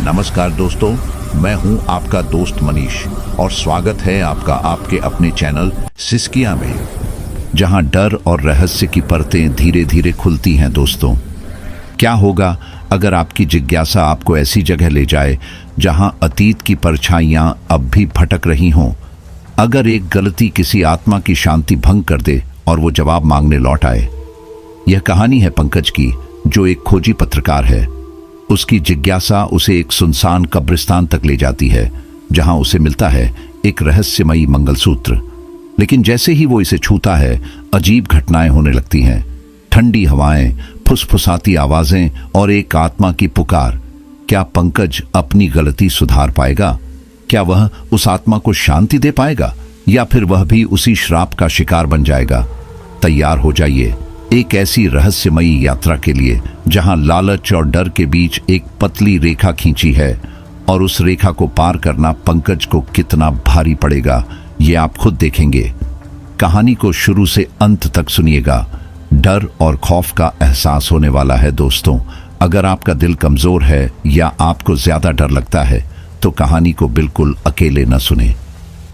नमस्कार दोस्तों, मैं हूं आपका दोस्त मनीष और स्वागत है आपका आपके अपने चैनल सिसकिया में, जहां डर और रहस्य की परतें धीरे धीरे खुलती हैं। दोस्तों, क्या होगा अगर आपकी जिज्ञासा आपको ऐसी जगह ले जाए जहां अतीत की परछाइयां अब भी भटक रही हों? अगर एक गलती किसी आत्मा की शांति भंग कर दे और वो जवाब मांगने लौट आए। यह कहानी है पंकज की, जो एक खोजी पत्रकार है। उसकी जिज्ञासा उसे एक सुनसान कब्रिस्तान तक ले जाती है, जहां उसे मिलता है एक रहस्यमयी मंगलसूत्र। लेकिन जैसे ही वो इसे छूता है, अजीब घटनाएं होने लगती हैं। ठंडी हवाएं, फुसफुसाती आवाजें और एक आत्मा की पुकार। क्या पंकज अपनी गलती सुधार पाएगा? क्या वह उस आत्मा को शांति दे पाएगा, या फिर वह भी उसी श्राप का शिकार बन जाएगा? तैयार हो जाइए एक ऐसी रहस्यमयी यात्रा के लिए जहां लालच और डर के बीच एक पतली रेखा खींची है, और उस रेखा को पार करना पंकज को कितना भारी पड़ेगा, ये आप खुद देखेंगे। कहानी को शुरू से अंत तक सुनिएगा। डर और खौफ का एहसास होने वाला है। दोस्तों, अगर आपका दिल कमजोर है या आपको ज्यादा डर लगता है, तो कहानी को बिल्कुल अकेले न सुने।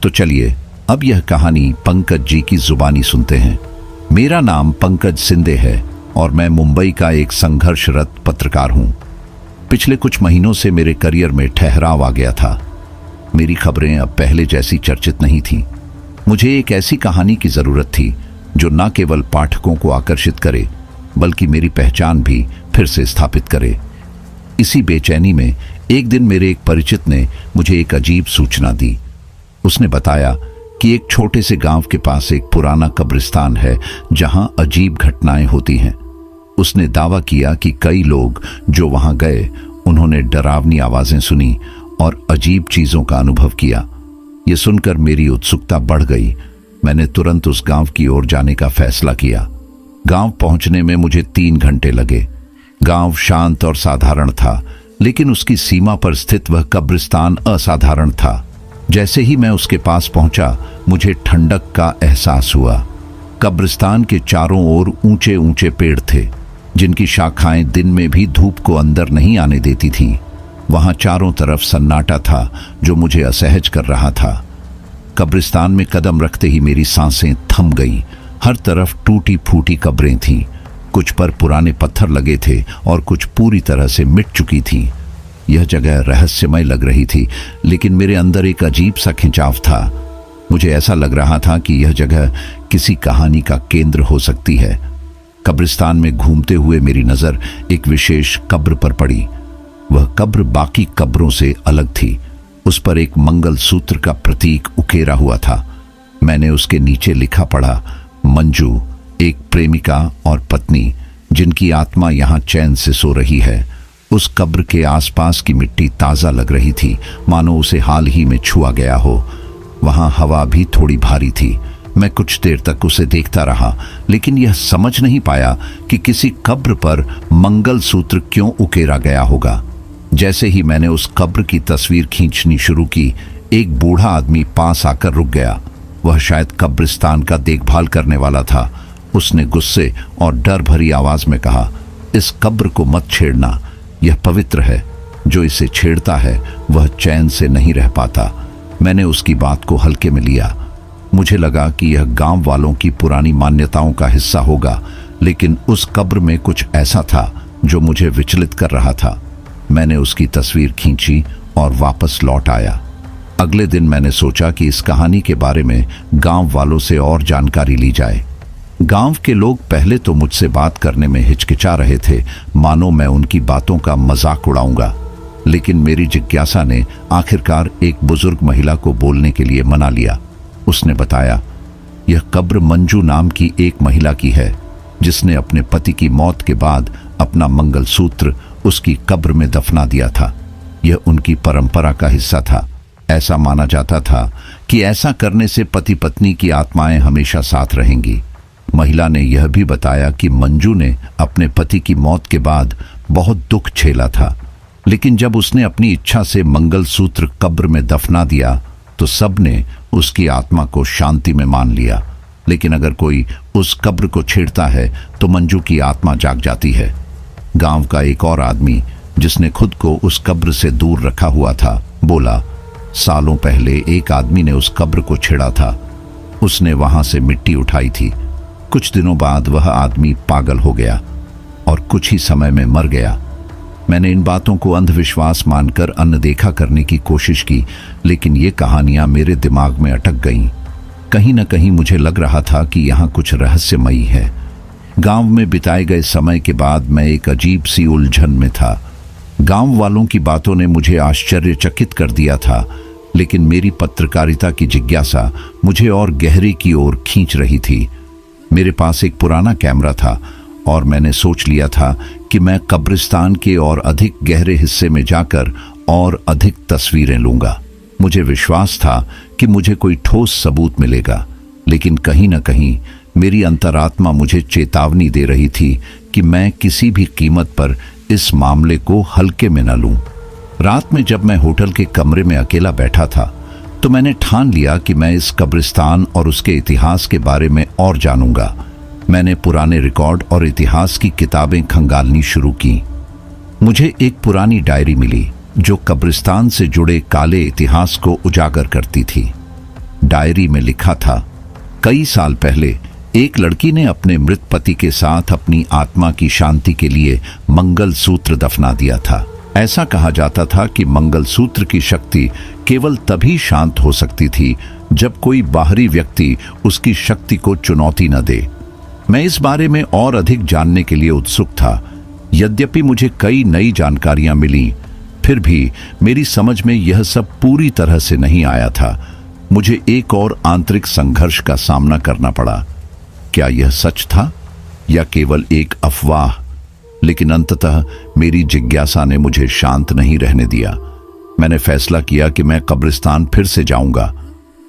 तो चलिए अब यह कहानी पंकज जी की जुबानी सुनते हैं। मेरा नाम पंकज सिंधे है और मैं मुंबई का एक संघर्षरत पत्रकार हूं। पिछले कुछ महीनों से मेरे करियर में ठहराव आ गया था। मेरी खबरें अब पहले जैसी चर्चित नहीं थीं। मुझे एक ऐसी कहानी की जरूरत थी जो न केवल पाठकों को आकर्षित करे, बल्कि मेरी पहचान भी फिर से स्थापित करे। इसी बेचैनी में एक दिन मेरे एक परिचित ने मुझे एक अजीब सूचना दी। उसने बताया कि एक छोटे से गांव के पास एक पुराना कब्रिस्तान है जहां अजीब घटनाएं होती हैं। उसने दावा किया कि कई लोग जो वहां गए, उन्होंने डरावनी आवाजें सुनी और अजीब चीजों का अनुभव किया। यह सुनकर मेरी उत्सुकता बढ़ गई। मैंने तुरंत उस गांव की ओर जाने का फैसला किया। गांव पहुंचने में मुझे 3 घंटे लगे। गांव शांत और साधारण था, लेकिन उसकी सीमा पर स्थित वह कब्रिस्तान असाधारण था। जैसे ही मैं उसके पास पहुंचा, मुझे ठंडक का एहसास हुआ। कब्रिस्तान के चारों ओर ऊंचे ऊंचे पेड़ थे, जिनकी शाखाएं दिन में भी धूप को अंदर नहीं आने देती थीं। वहां चारों तरफ सन्नाटा था, जो मुझे असहज कर रहा था। कब्रिस्तान में कदम रखते ही मेरी सांसें थम गईं। हर तरफ टूटी फूटी कब्रें थीं। कुछ पर पुराने पत्थर लगे थे और कुछ पूरी तरह से मिट चुकी थीं। यह जगह रहस्यमय लग रही थी, लेकिन मेरे अंदर एक अजीब सा खिंचाव था। मुझे ऐसा लग रहा था कि यह जगह किसी कहानी का केंद्र हो सकती है। कब्रिस्तान में घूमते हुए मेरी नजर एक विशेष कब्र पर पड़ी। वह कब्र बाकी कब्रों से अलग थी। उस पर एक मंगलसूत्र का प्रतीक उकेरा हुआ था। मैंने उसके नीचे लिखा पढ़ा, मंजू, एक प्रेमिका और पत्नी जिनकी आत्मा यहाँ चैन से सो रही है। उस कब्र के आसपास की मिट्टी ताजा लग रही थी, मानो उसे हाल ही में छुआ गया हो। वहां हवा भी थोड़ी भारी थी। मैं कुछ देर तक उसे देखता रहा, लेकिन यह समझ नहीं पाया कि किसी कब्र पर मंगलसूत्र क्यों उकेरा गया होगा। जैसे ही मैंने उस कब्र की तस्वीर खींचनी शुरू की, एक बूढ़ा आदमी पास आकर रुक गया। वह शायद कब्रिस्तान का देखभाल करने वाला था। उसने गुस्से और डर भरी आवाज में कहा, इस कब्र को मत छेड़ना, यह पवित्र है। जो इसे छेड़ता है वह चैन से नहीं रह पाता। मैंने उसकी बात को हल्के में लिया। मुझे लगा कि यह गांव वालों की पुरानी मान्यताओं का हिस्सा होगा, लेकिन उस कब्र में कुछ ऐसा था जो मुझे विचलित कर रहा था। मैंने उसकी तस्वीर खींची और वापस लौट आया। अगले दिन मैंने सोचा कि इस कहानी के बारे में गांव वालों से और जानकारी ली जाए। गांव के लोग पहले तो मुझसे बात करने में हिचकिचा रहे थे, मानो मैं उनकी बातों का मजाक उड़ाऊंगा। लेकिन मेरी जिज्ञासा ने आखिरकार एक बुजुर्ग महिला को बोलने के लिए मना लिया। उसने बताया, यह कब्र मंजू नाम की एक महिला की है, जिसने अपने पति की मौत के बाद अपना मंगलसूत्र उसकी कब्र में दफना दिया था। यह उनकी परंपरा का हिस्सा था। ऐसा माना जाता था कि ऐसा करने से पति पत्नी की आत्माएं हमेशा साथ रहेंगी। महिला ने यह भी बताया कि मंजू ने अपने पति की मौत के बाद बहुत दुख झेला था, लेकिन जब उसने अपनी इच्छा से मंगलसूत्र कब्र में दफना दिया, तो सबने उसकी आत्मा को शांति में मान लिया। लेकिन अगर कोई उस कब्र को छेड़ता है तो मंजू की आत्मा जाग जाती है। गांव का एक और आदमी जिसने खुद को उस कब्र से दूर रखा हुआ था, बोला, सालों पहले एक आदमी ने उस कब्र को छेड़ा था। उसने वहां से मिट्टी उठाई थी। कुछ दिनों बाद वह आदमी पागल हो गया और कुछ ही समय में मर गया। मैंने इन बातों को अंधविश्वास मानकर अनदेखा करने की कोशिश की, लेकिन ये कहानियां मेरे दिमाग में अटक गईं। कहीं न कहीं मुझे लग रहा था कि यहाँ कुछ रहस्यमयी है। गांव में बिताए गए समय के बाद मैं एक अजीब सी उलझन में था। गांव वालों की बातों ने मुझे आश्चर्यचकित कर दिया था, लेकिन मेरी पत्रकारिता की जिज्ञासा मुझे और गहरे की ओर खींच रही थी। मेरे पास एक पुराना कैमरा था और मैंने सोच लिया था कि मैं कब्रिस्तान के और अधिक गहरे हिस्से में जाकर और अधिक तस्वीरें लूंगा। मुझे विश्वास था कि मुझे कोई ठोस सबूत मिलेगा, लेकिन कहीं न कहीं मेरी अंतरात्मा मुझे चेतावनी दे रही थी कि मैं किसी भी कीमत पर इस मामले को हल्के में न लूं। रात में जब मैं होटल के कमरे में अकेला बैठा था, तो मैंने ठान लिया कि मैं इस कब्रिस्तान और उसके इतिहास के बारे में और जानूंगा। मैंने पुराने रिकॉर्ड और इतिहास की किताबें खंगालनी शुरू की। मुझे एक पुरानी डायरी मिली जो कब्रिस्तान से जुड़े काले इतिहास को उजागर करती थी। डायरी में लिखा था, कई साल पहले एक लड़की ने अपने मृत पति के साथ अपनी आत्मा की शांति के लिए मंगल सूत्र दफना दिया था। ऐसा कहा जाता था कि मंगल सूत्र की शक्ति केवल तभी शांत हो सकती थी जब कोई बाहरी व्यक्ति उसकी शक्ति को चुनौती न दे। मैं इस बारे में और अधिक जानने के लिए उत्सुक था। यद्यपि मुझे कई नई जानकारियां मिली, फिर भी मेरी समझ में यह सब पूरी तरह से नहीं आया था। मुझे एक और आंतरिक संघर्ष का सामना करना पड़ा। क्या यह सच था या केवल एक अफवाह? लेकिन अंततः मेरी जिज्ञासा ने मुझे शांत नहीं रहने दिया। मैंने फैसला किया कि मैं कब्रिस्तान फिर से जाऊंगा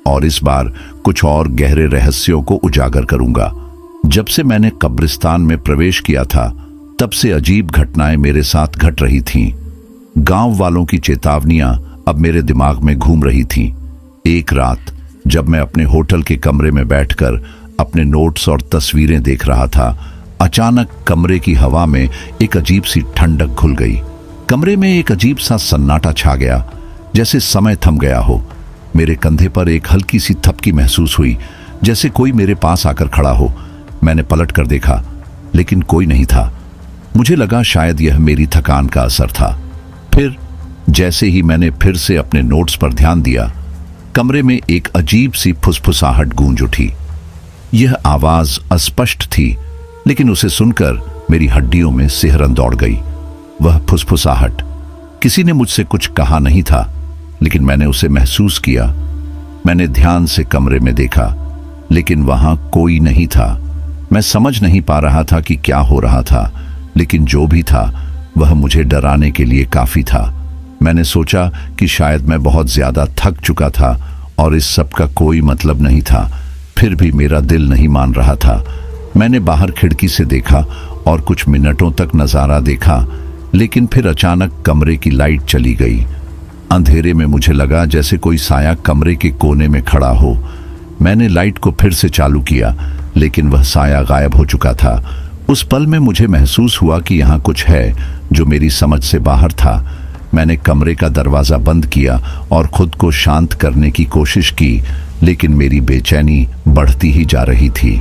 और इस बार कुछ और गहरे रहस्यों को उजागर करूंगा। जब से मैंने कब्रिस्तान में प्रवेश किया था, तब से अजीब घटनाएं मेरे साथ घट रही थीं। गांव वालों की चेतावनियां अब मेरे दिमाग में घूम रही थीं। एक रात जब मैं अपने होटल के कमरे में बैठकर अपने नोट्स और तस्वीरें देख रहा था, अचानक कमरे की हवा में एक अजीब सी ठंडक घुल गई। कमरे में एक अजीब सा सन्नाटा छा गया, जैसे समय थम गया हो। मेरे कंधे पर एक हल्की सी थपकी महसूस हुई, जैसे कोई मेरे पास आकर खड़ा हो। मैंने पलट कर देखा, लेकिन कोई नहीं था। मुझे लगा शायद यह मेरी थकान का असर था। फिर जैसे ही मैंने फिर से अपने नोट्स पर ध्यान दिया, कमरे में एक अजीब सी फुसफुसाहट गूंज उठी। यह आवाज अस्पष्ट थी, लेकिन उसे सुनकर मेरी हड्डियों में सिहरन दौड़ गई। वह फुसफुसाहट, किसी ने मुझसे कुछ कहा नहीं था, लेकिन मैंने उसे महसूस किया। मैंने ध्यान से कमरे में देखा, लेकिन वहां कोई नहीं था। मैं समझ नहीं पा रहा था कि क्या हो रहा था, लेकिन जो भी था वह मुझे डराने के लिए काफी था। मैंने सोचा कि शायद मैं बहुत ज्यादा थक चुका था और इस सब का कोई मतलब नहीं था। फिर भी मेरा दिल नहीं मान रहा था। मैंने बाहर खिड़की से देखा और कुछ मिनटों तक नजारा देखा, लेकिन फिर अचानक कमरे की लाइट चली गई। अंधेरे में मुझे लगा जैसे कोई साया कमरे के कोने में खड़ा हो। मैंने लाइट को फिर से चालू किया, लेकिन वह साया गायब हो चुका था। उस पल में मुझे महसूस हुआ कि यहाँ कुछ है जो मेरी समझ से बाहर था। मैंने कमरे का दरवाजा बंद किया और खुद को शांत करने की कोशिश की, लेकिन मेरी बेचैनी बढ़ती ही जा रही थी।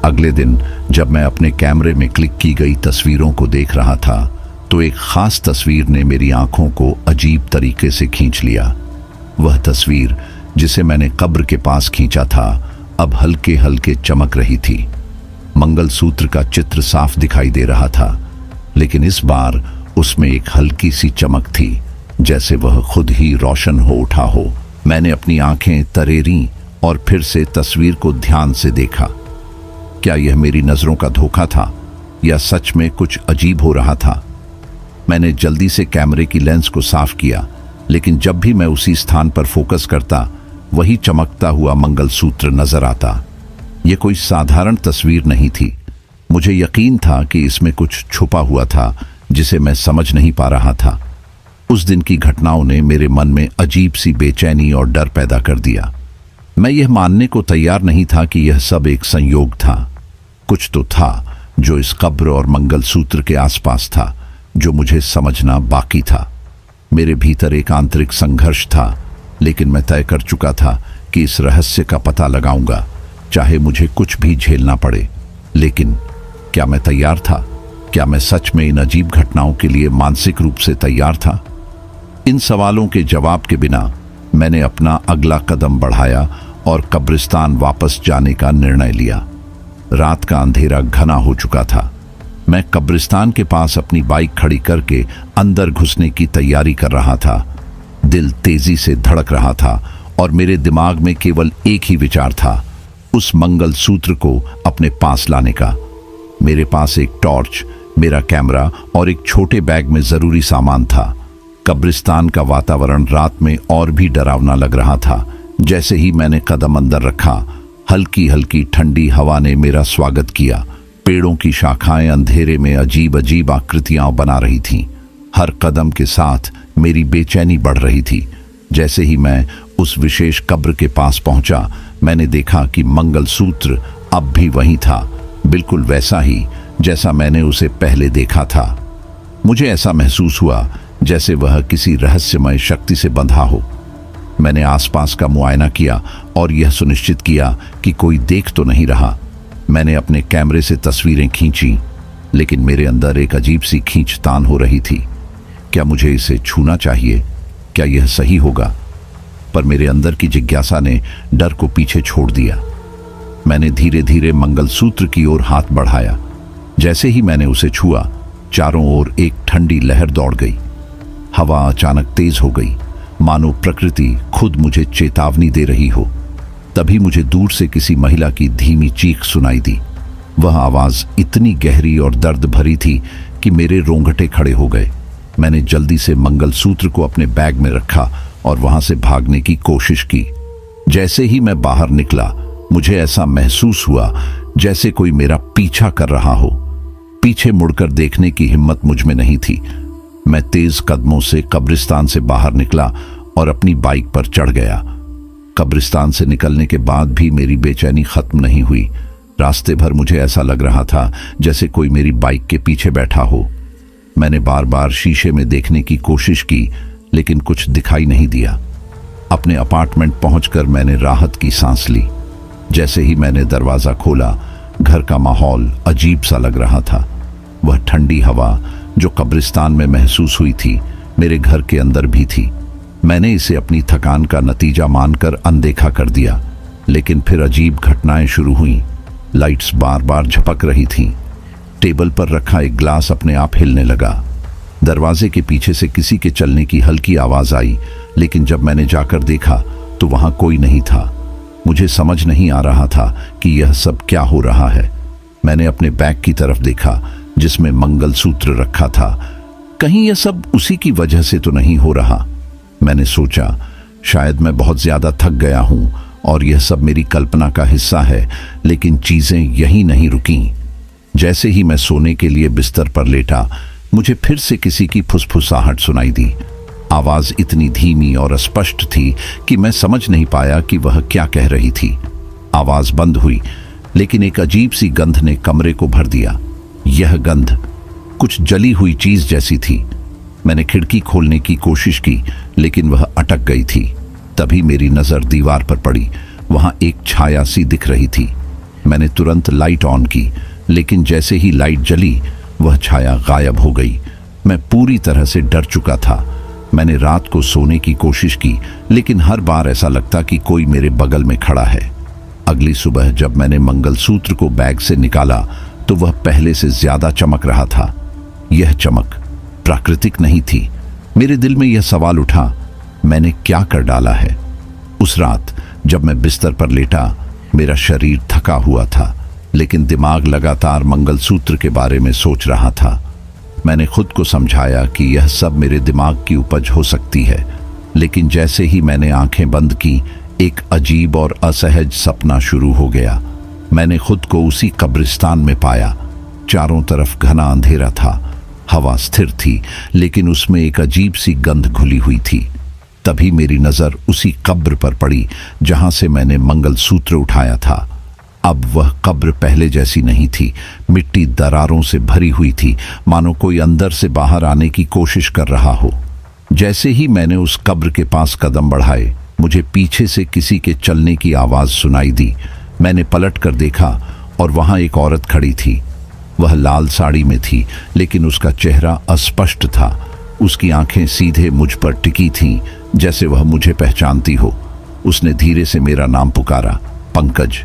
अगले दिन जब मैं अपने कैमरे में क्लिक की गई तस्वीरों को देख रहा था, तो एक खास तस्वीर ने मेरी आंखों को अजीब तरीके से खींच लिया। वह तस्वीर जिसे मैंने कब्र के पास खींचा था, अब हल्के हल्के चमक रही थी। मंगलसूत्र का चित्र साफ दिखाई दे रहा था, लेकिन इस बार उसमें एक हल्की सी चमक थी, जैसे वह खुद ही रोशन हो उठा हो। मैंने अपनी आंखें तरेरी और फिर से तस्वीर को ध्यान से देखा। क्या यह मेरी नजरों का धोखा था या सच में कुछ अजीब हो रहा था? मैंने जल्दी से कैमरे की लेंस को साफ किया, लेकिन जब भी मैं उसी स्थान पर फोकस करता, वही चमकता हुआ मंगलसूत्र नजर आता। यह कोई साधारण तस्वीर नहीं थी। मुझे यकीन था कि इसमें कुछ छुपा हुआ था जिसे मैं समझ नहीं पा रहा था। उस दिन की घटनाओं ने मेरे मन में अजीब सी बेचैनी और डर पैदा कर दिया। मैं यह मानने को तैयार नहीं था कि यह सब एक संयोग था। कुछ तो था जो इस कब्र और मंगलसूत्र के आसपास था, जो मुझे समझना बाकी था। मेरे भीतर एक आंतरिक संघर्ष था, लेकिन मैं तय कर चुका था कि इस रहस्य का पता लगाऊंगा, चाहे मुझे कुछ भी झेलना पड़े। लेकिन क्या मैं तैयार था? क्या मैं सच में इन अजीब घटनाओं के लिए मानसिक रूप से तैयार था? इन सवालों के जवाब के बिना मैंने अपना अगला कदम बढ़ाया और कब्रिस्तान वापस जाने का निर्णय लिया। रात का अंधेरा घना हो चुका था। मैं कब्रिस्तान के पास अपनी बाइक खड़ी करके अंदर घुसने की तैयारी कर रहा था। दिल तेजी से धड़क रहा था और मेरे दिमाग में केवल एक ही विचार था, उस मंगलसूत्र को अपने पास लाने का। मेरे पास एक टॉर्च, मेरा कैमरा और एक छोटे बैग में जरूरी सामान था। कब्रिस्तान का वातावरण रात में और भी डरावना लग रहा था। जैसे ही मैंने कदम अंदर रखा, हल्की हल्की ठंडी हवा ने मेरा स्वागत किया। पेड़ों की शाखाएं अंधेरे में अजीब अजीब आकृतियां बना रही थीं। हर कदम के साथ मेरी बेचैनी बढ़ रही थी। जैसे ही मैं उस विशेष कब्र के पास पहुंचा, मैंने देखा कि मंगलसूत्र अब भी वहीं था, बिल्कुल वैसा ही जैसा मैंने उसे पहले देखा था। मुझे ऐसा महसूस हुआ जैसे वह किसी रहस्यमय शक्ति से बंधा हो। मैंने आसपास का मुआयना किया और यह सुनिश्चित किया कि कोई देख तो नहीं रहा। मैंने अपने कैमरे से तस्वीरें खींची, लेकिन मेरे अंदर एक अजीब सी खींचतान हो रही थी। क्या मुझे इसे छूना चाहिए? क्या यह सही होगा? पर मेरे अंदर की जिज्ञासा ने डर को पीछे छोड़ दिया। मैंने धीरे धीरे मंगलसूत्र की ओर हाथ बढ़ाया। जैसे ही मैंने उसे छुआ, चारों ओर एक ठंडी लहर दौड़ गई। हवा अचानक तेज हो गई, मानो प्रकृति खुद मुझे चेतावनी दे रही हो। तभी मुझे दूर से किसी महिला की धीमी चीख सुनाई दी। वह आवाज इतनी गहरी और दर्द भरी थी कि मेरे रोंगटे खड़े हो गए। मैंने जल्दी से मंगलसूत्र को अपने बैग में रखा और वहां से भागने की कोशिश की। जैसे ही मैं बाहर निकला, मुझे ऐसा महसूस हुआ जैसे कोई मेरा पीछा कर रहा हो। पीछे मुड़कर देखने की हिम्मत मुझ में नहीं थी। मैं तेज कदमों से कब्रिस्तान से बाहर निकला और अपनी बाइक पर चढ़ गया। कब्रिस्तान से निकलने के बाद भी मेरी बेचैनी खत्म नहीं हुई। रास्ते भर मुझे ऐसा लग रहा था जैसे कोई मेरी बाइक के पीछे बैठा हो। मैंने बार बार शीशे में देखने की कोशिश की, लेकिन कुछ दिखाई नहीं दिया। अपने अपार्टमेंट पहुंचकर मैंने राहत की सांस ली। जैसे ही मैंने दरवाजा खोला, घर का माहौल अजीब सा लग रहा था। वह ठंडी हवा जो कब्रिस्तान में महसूस हुई थी, मेरे घर के अंदर भी थी। मैंने इसे अपनी थकान का नतीजा मानकर अनदेखा कर दिया, लेकिन फिर अजीब घटनाएं शुरू हुईं। लाइट्स बार बार झपक रही थीं। टेबल पर रखा एक ग्लास अपने आप हिलने लगा। दरवाजे के पीछे से किसी के चलने की हल्की आवाज आई, लेकिन जब मैंने जाकर देखा तो वहां कोई नहीं था। मुझे समझ नहीं आ रहा था कि यह सब क्या हो रहा है। मैंने अपने बैग की तरफ देखा जिसमें मंगलसूत्र रखा था। कहीं यह सब उसी की वजह से तो नहीं हो रहा। मैंने सोचा, शायद मैं बहुत ज्यादा थक गया हूं और यह सब मेरी कल्पना का हिस्सा है। लेकिन चीजें यहीं नहीं रुकीं। जैसे ही मैं सोने के लिए बिस्तर पर लेटा, मुझे फिर से किसी की फुसफुसाहट सुनाई दी। आवाज इतनी धीमी और अस्पष्ट थी कि मैं समझ नहीं पाया कि वह क्या कह रही थी। आवाज बंद हुई, लेकिन एक अजीब सी गंध ने कमरे को भर दिया। यह गंध कुछ जली हुई चीज जैसी थी। मैंने खिड़की खोलने की कोशिश की, लेकिन वह अटक गई थी। तभी मेरी नजर दीवार पर पड़ी। वहां एक छाया सी दिख रही थी। मैंने तुरंत लाइट ऑन की, लेकिन जैसे ही लाइट जली, वह छाया गायब हो गई। मैं पूरी तरह से डर चुका था। मैंने रात को सोने की कोशिश की, लेकिन हर बार ऐसा लगता कि कोई मेरे बगल में खड़ा है। अगली सुबह जब मैंने मंगलसूत्र को बैग से निकाला, तो वह पहले से ज्यादा चमक रहा था। यह चमक प्राकृतिक नहीं थी। मेरे दिल में यह सवाल उठा, मैंने क्या कर डाला है? उस रात जब मैं बिस्तर पर लेटा, मेरा शरीर थका हुआ था, लेकिन दिमाग लगातार मंगलसूत्र के बारे में सोच रहा था। मैंने खुद को समझाया कि यह सब मेरे दिमाग की उपज हो सकती है, लेकिन जैसे ही मैंने आंखें बंद की, एक अजीब और असहज सपना शुरू हो गया। मैंने खुद को उसी कब्रिस्तान में पाया। चारों तरफ घना अंधेरा था। हवा स्थिर थी, लेकिन उसमें एक अजीब सी गंध घुली हुई थी। तभी मेरी नजर उसी कब्र पर पड़ी जहां से मैंने मंगलसूत्र उठाया था। अब वह कब्र पहले जैसी नहीं थी। मिट्टी दरारों से भरी हुई थी, मानो कोई अंदर से बाहर आने की कोशिश कर रहा हो। जैसे ही मैंने उस कब्र के पास कदम बढ़ाए, मुझे पीछे से किसी के चलने की आवाज सुनाई दी। मैंने पलट कर देखा और वहां एक औरत खड़ी थी। वह लाल साड़ी में थी, लेकिन उसका चेहरा अस्पष्ट था। उसकी आंखें सीधे मुझ पर टिकी थीं, जैसे वह मुझे पहचानती हो। उसने धीरे से मेरा नाम पुकारा, पंकज।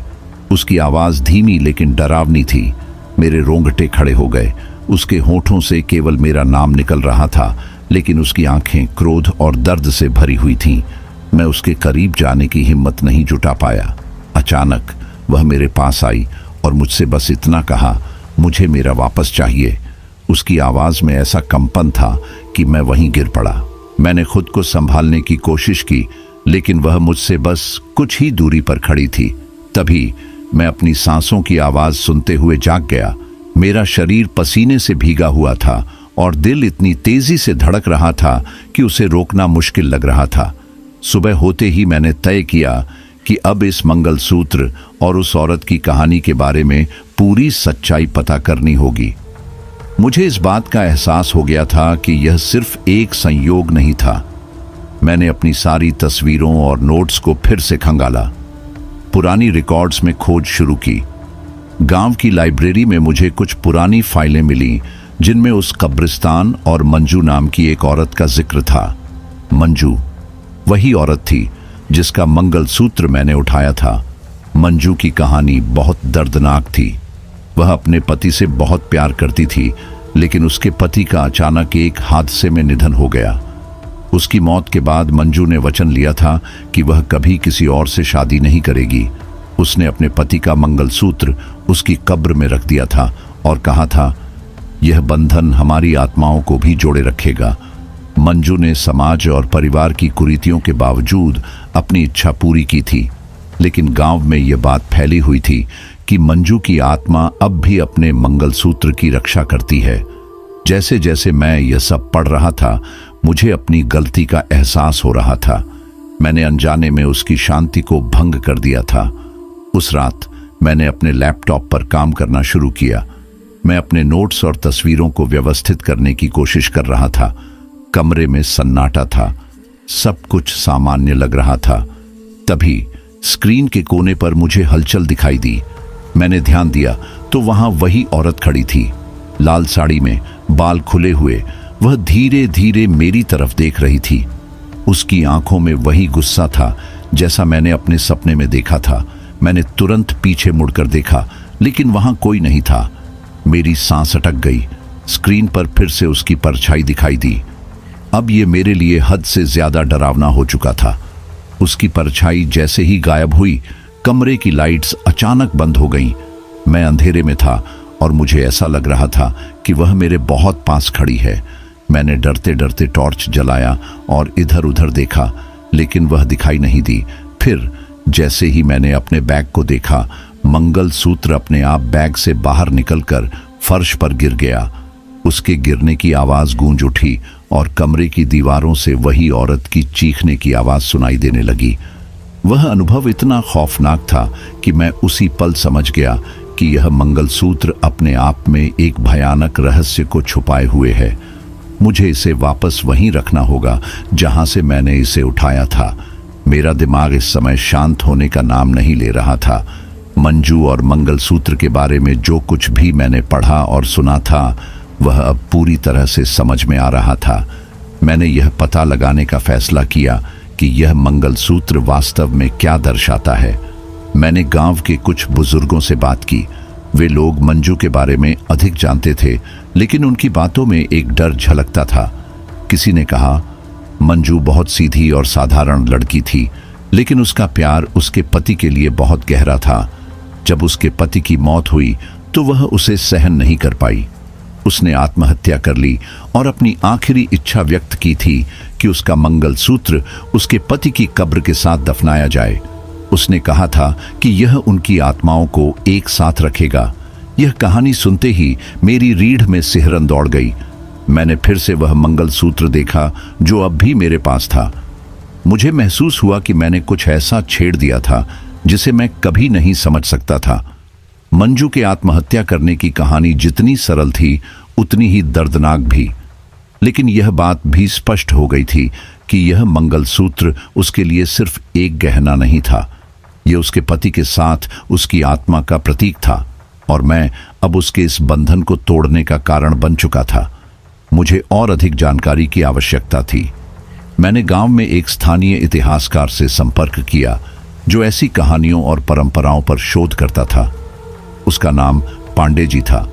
उसकी आवाज धीमी लेकिन डरावनी थी। मेरे रोंगटे खड़े हो गए। उसके होठों से केवल मेरा नाम निकल रहा था, लेकिन उसकी आंखें क्रोध और दर्द से भरी हुई थीं। मैं उसके करीब जाने की हिम्मत नहीं जुटा पाया। अचानक वह मेरे पास आई और मुझसे बस इतना कहा, मुझे मेरा वापस चाहिए। उसकी आवाज में ऐसा कंपन था कि मैं वहीं गिर पड़ा। मैंने खुद को संभालने की कोशिश की, लेकिन वह मुझसे बस कुछ ही दूरी पर खड़ी थी। तभी मैं अपनी सांसों की आवाज सुनते हुए जाग गया। मेरा शरीर पसीने से भीगा हुआ था और दिल इतनी तेजी से धड़क रहा था कि उसे रोकना मुश्किल लग रहा था। सुबह होते ही मैंने तय किया कि अब इस मंगलसूत्र और उस औरत की कहानी के बारे में पूरी सच्चाई पता करनी होगी। मुझे इस बात का एहसास हो गया था कि यह सिर्फ एक संयोग नहीं था। मैंने अपनी सारी तस्वीरों और नोट्स को फिर से खंगाला, पुरानी रिकॉर्ड्स में खोज शुरू की। गांव की लाइब्रेरी में मुझे कुछ पुरानी फाइलें मिली, जिनमें उस कब्रिस्तान और मंजू नाम की एक औरत का जिक्र था। मंजू वही औरत थी जिसका मंगलसूत्र मैंने उठाया था। मंजू की कहानी बहुत दर्दनाक थी। वह अपने पति से बहुत प्यार करती थी, लेकिन उसके पति का अचानक एक हादसे में निधन हो गया। उसकी मौत के बाद मंजू ने वचन लिया था कि वह कभी किसी और से शादी नहीं करेगी। उसने अपने पति का मंगलसूत्र उसकी कब्र में रख दिया था और कहा था, यह बंधन हमारी आत्माओं को भी जोड़े रखेगा। मंजू ने समाज और परिवार की कुरीतियों के बावजूद अपनी इच्छा पूरी की थी, लेकिन गांव में यह बात फैली हुई थी कि मंजू की आत्मा अब भी अपने मंगलसूत्र की रक्षा करती है। जैसे जैसे मैं यह सब पढ़ रहा था, मुझे अपनी गलती का एहसास हो रहा था। मैंने अनजाने में उसकी शांति को भंग कर दिया था। उस रात मैंने अपने लैपटॉप पर काम करना शुरू किया। मैं अपने नोट्स और तस्वीरों को व्यवस्थित करने की कोशिश कर रहा था। कमरे में सन्नाटा था, सब कुछ सामान्य लग रहा था। तभी स्क्रीन के कोने पर मुझे हलचल दिखाई दी। मैंने ध्यान दिया तो वहां वही औरत खड़ी थी, लाल साड़ी में, बाल खुले हुए। वह धीरे धीरे मेरी तरफ देख रही थी। उसकी आंखों में वही गुस्सा था जैसा मैंने अपने सपने में देखा था। मैंने तुरंत पीछे मुड़कर देखा, लेकिन वहां कोई नहीं था। मेरी सांस अटक गई। स्क्रीन पर फिर से उसकी परछाई दिखाई दी। अब यह मेरे लिए हद से ज्यादा डरावना हो चुका था। उसकी परछाई जैसे ही गायब हुई, कमरे की लाइट्स अचानक बंद हो गईं। मैं अंधेरे में था और मुझे ऐसा लग रहा था कि वह मेरे बहुत पास खड़ी है। मैंने डरते डरते टॉर्च जलाया और इधर उधर देखा, लेकिन वह दिखाई नहीं दी। फिर जैसे ही मैंने अपने बैग को देखा, मंगलसूत्र अपने आप बैग से बाहर निकलकर फर्श पर गिर गया। उसके गिरने की आवाज गूंज उठी और कमरे की दीवारों से वही औरत की चीखने की आवाज सुनाई देने लगी। वह अनुभव इतना खौफनाक था कि मैं उसी पल समझ गया कि यह मंगलसूत्र अपने आप में एक भयानक रहस्य को छुपाए हुए है। मुझे इसे वापस वहीं रखना होगा जहां से मैंने इसे उठाया था। मेरा दिमाग इस समय शांत होने का नाम नहीं ले रहा था। मंजू और मंगलसूत्र के बारे में जो कुछ भी मैंने पढ़ा और सुना था, वह अब पूरी तरह से समझ में आ रहा था। मैंने यह पता लगाने का फैसला किया कि यह मंगलसूत्र वास्तव में क्या दर्शाता है। मैंने गांव के कुछ बुजुर्गों से बात की। वे लोग मंजू के बारे में अधिक जानते थे, लेकिन उनकी बातों में एक डर झलकता था। किसी ने कहा, मंजू बहुत सीधी और साधारण लड़की थी, लेकिन उसका प्यार उसके पति के लिए बहुत गहरा था। जब उसके पति की मौत हुई तो वह उसे सहन नहीं कर पाई। उसने आत्महत्या कर ली और अपनी आखिरी इच्छा व्यक्त की थी कि उसका मंगलसूत्र उसके पति की कब्र के साथ दफनाया जाए। उसने कहा था कि यह उनकी आत्माओं को एक साथ रखेगा। यह कहानी सुनते ही मेरी रीढ़ में सिहरन दौड़ गई। मैंने फिर से वह मंगलसूत्र देखा जो अब भी मेरे पास था। मुझे महसूस हुआ कि मैंने कुछ ऐसा छेड़ दिया था जिसे मैं कभी नहीं समझ सकता था। मंजू के आत्महत्या करने की कहानी जितनी सरल थी उतनी ही दर्दनाक भी, लेकिन यह बात भी स्पष्ट हो गई थी कि यह मंगलसूत्र उसके लिए सिर्फ एक गहना नहीं था, यह उसके पति के साथ उसकी आत्मा का प्रतीक था और मैं अब उसके इस बंधन को तोड़ने का कारण बन चुका था। मुझे और अधिक जानकारी की आवश्यकता थी। मैंने गांव में एक स्थानीय इतिहासकार से संपर्क किया जो ऐसी कहानियों और परंपराओं पर शोध करता था। उसका नाम पांडे जी था।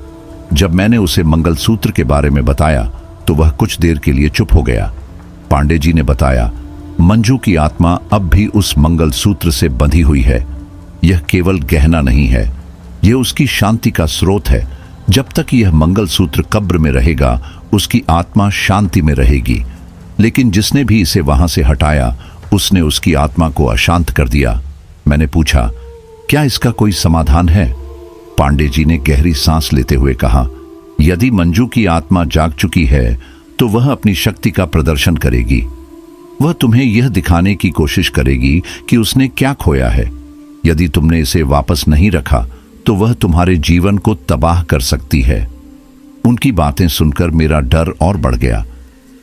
जब मैंने उसे मंगलसूत्र के बारे में बताया तो वह कुछ देर के लिए चुप हो गया। पांडे जी ने बताया, मंजू की आत्मा अब भी उस मंगलसूत्र से बंधी हुई है। यह केवल गहना नहीं है, यह उसकी शांति का स्रोत है। जब तक यह मंगलसूत्र कब्र में रहेगा उसकी आत्मा शांति में रहेगी, लेकिन जिसने भी इसे वहां से हटाया उसने उसकी आत्मा को अशांत कर दिया। मैंने पूछा, क्या इसका कोई समाधान है? पांडे जी ने गहरी सांस लेते हुए कहा, यदि मंजू की आत्मा जाग चुकी है तो वह अपनी शक्ति का प्रदर्शन करेगी। वह तुम्हें यह दिखाने की कोशिश करेगी कि उसने क्या खोया है। यदि तुमने इसे वापस नहीं रखा तो वह तुम्हारे जीवन को तबाह कर सकती है। उनकी बातें सुनकर मेरा डर और बढ़ गया।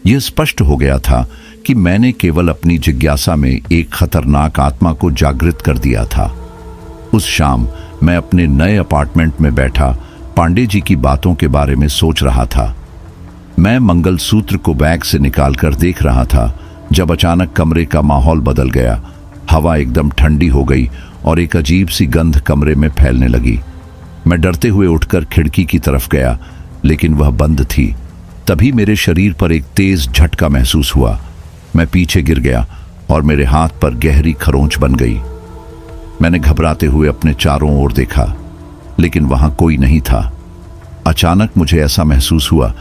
यह स्पष्ट हो गया था कि मैंने केवल अपनी जिज्ञासा में एक खतरनाक आत्मा को जागृत कर दिया था। उस शाम मैं अपने नए अपार्टमेंट में बैठा पांडे जी की बातों के बारे में सोच रहा था। मैं मंगलसूत्र को बैग से निकालकर देख रहा था जब अचानक कमरे का माहौल बदल गया। हवा एकदम ठंडी हो गई और एक अजीब सी गंध कमरे में फैलने लगी। मैं डरते हुए उठकर खिड़की की तरफ गया, लेकिन वह बंद थी। तभी मेरे शरीर पर एक तेज झटका महसूस हुआ। मैं पीछे गिर गया और मेरे हाथ पर गहरी खरोंच बन गई। मैंने घबराते हुए अपने चारों ओर देखा, लेकिन वहां कोई नहीं था। अचानक मुझे ऐसा महसूस हुआ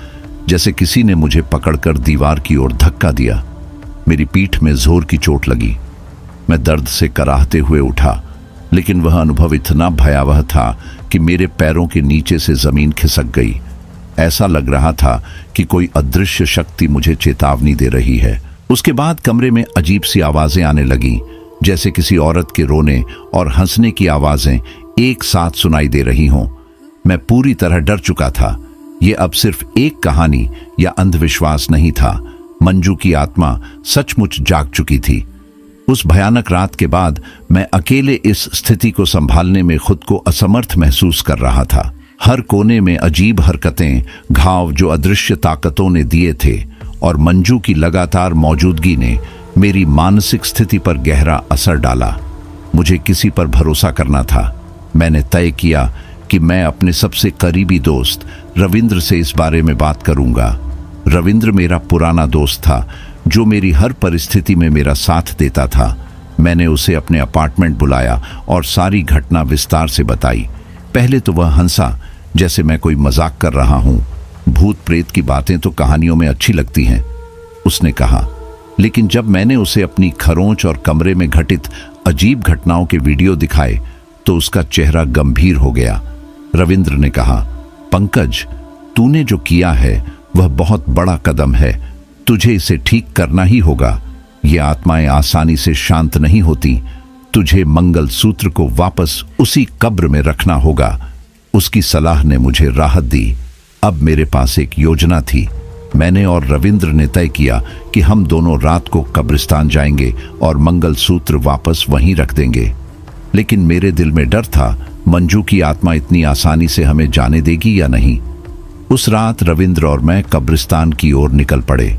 जैसे किसी ने मुझे पकड़कर दीवार की ओर धक्का दिया। मेरी पीठ में जोर की चोट लगी। मैं दर्द से कराहते हुए उठा, लेकिन वह अनुभव इतना भयावह था कि मेरे पैरों के नीचे से जमीन खिसक गई। ऐसा लग रहा था कि कोई अदृश्य शक्ति मुझे चेतावनी दे रही है। उसके बाद कमरे में अजीब सी आवाजें आने लगीं, जैसे किसी औरत के रोने और हंसने की आवाजें एक साथ सुनाई दे रही हों। मैं पूरी तरह डर चुका था। यह अब सिर्फ एक कहानी या अंधविश्वास नहीं था। मंजू की आत्मा सचमुच जाग चुकी थी। उस भयानक रात के बाद मैं अकेले इस स्थिति को संभालने में खुद को असमर्थ महसूस कर रहा था। हर कोने में अजीब हरकतें, घाव जो अदृश्य ताकतों ने दिए थे, और मंजू की लगातार मौजूदगी ने मेरी मानसिक स्थिति पर गहरा असर डाला। मुझे किसी पर भरोसा करना था। मैंने तय किया कि मैं अपने सबसे करीबी दोस्त रविंद्र से इस बारे में बात करूंगा। रविंद्र मेरा पुराना दोस्त था जो मेरी हर परिस्थिति में मेरा साथ देता था। मैंने उसे अपने अपार्टमेंट बुलाया और सारी घटना विस्तार से बताई। पहले तो वह हंसा, जैसे मैं कोई मजाक कर रहा हूं। भूत प्रेत की बातें तो कहानियों में अच्छी लगती हैं, उसने कहा। लेकिन जब मैंने उसे अपनी खरोंच और कमरे में घटित अजीब घटनाओं के वीडियो दिखाए तो उसका चेहरा गंभीर हो गया। रविंद्र ने कहा, पंकज, तूने जो किया है वह बहुत बड़ा कदम है। तुझे इसे ठीक करना ही होगा। ये आत्माएं आसानी से शांत नहीं होती। तुझे मंगलसूत्र को वापस उसी कब्र में रखना होगा। उसकी सलाह ने मुझे राहत दी। अब मेरे पास एक योजना थी। मैंने और रविंद्र ने तय किया कि हम दोनों रात को कब्रिस्तान जाएंगे और मंगलसूत्र वापस वहीं रख देंगे। लेकिन मेरे दिल में डर था, मंजू की आत्मा इतनी आसानी से हमें जाने देगी या नहीं। उस रात रविंद्र और मैं कब्रिस्तान की ओर निकल पड़े।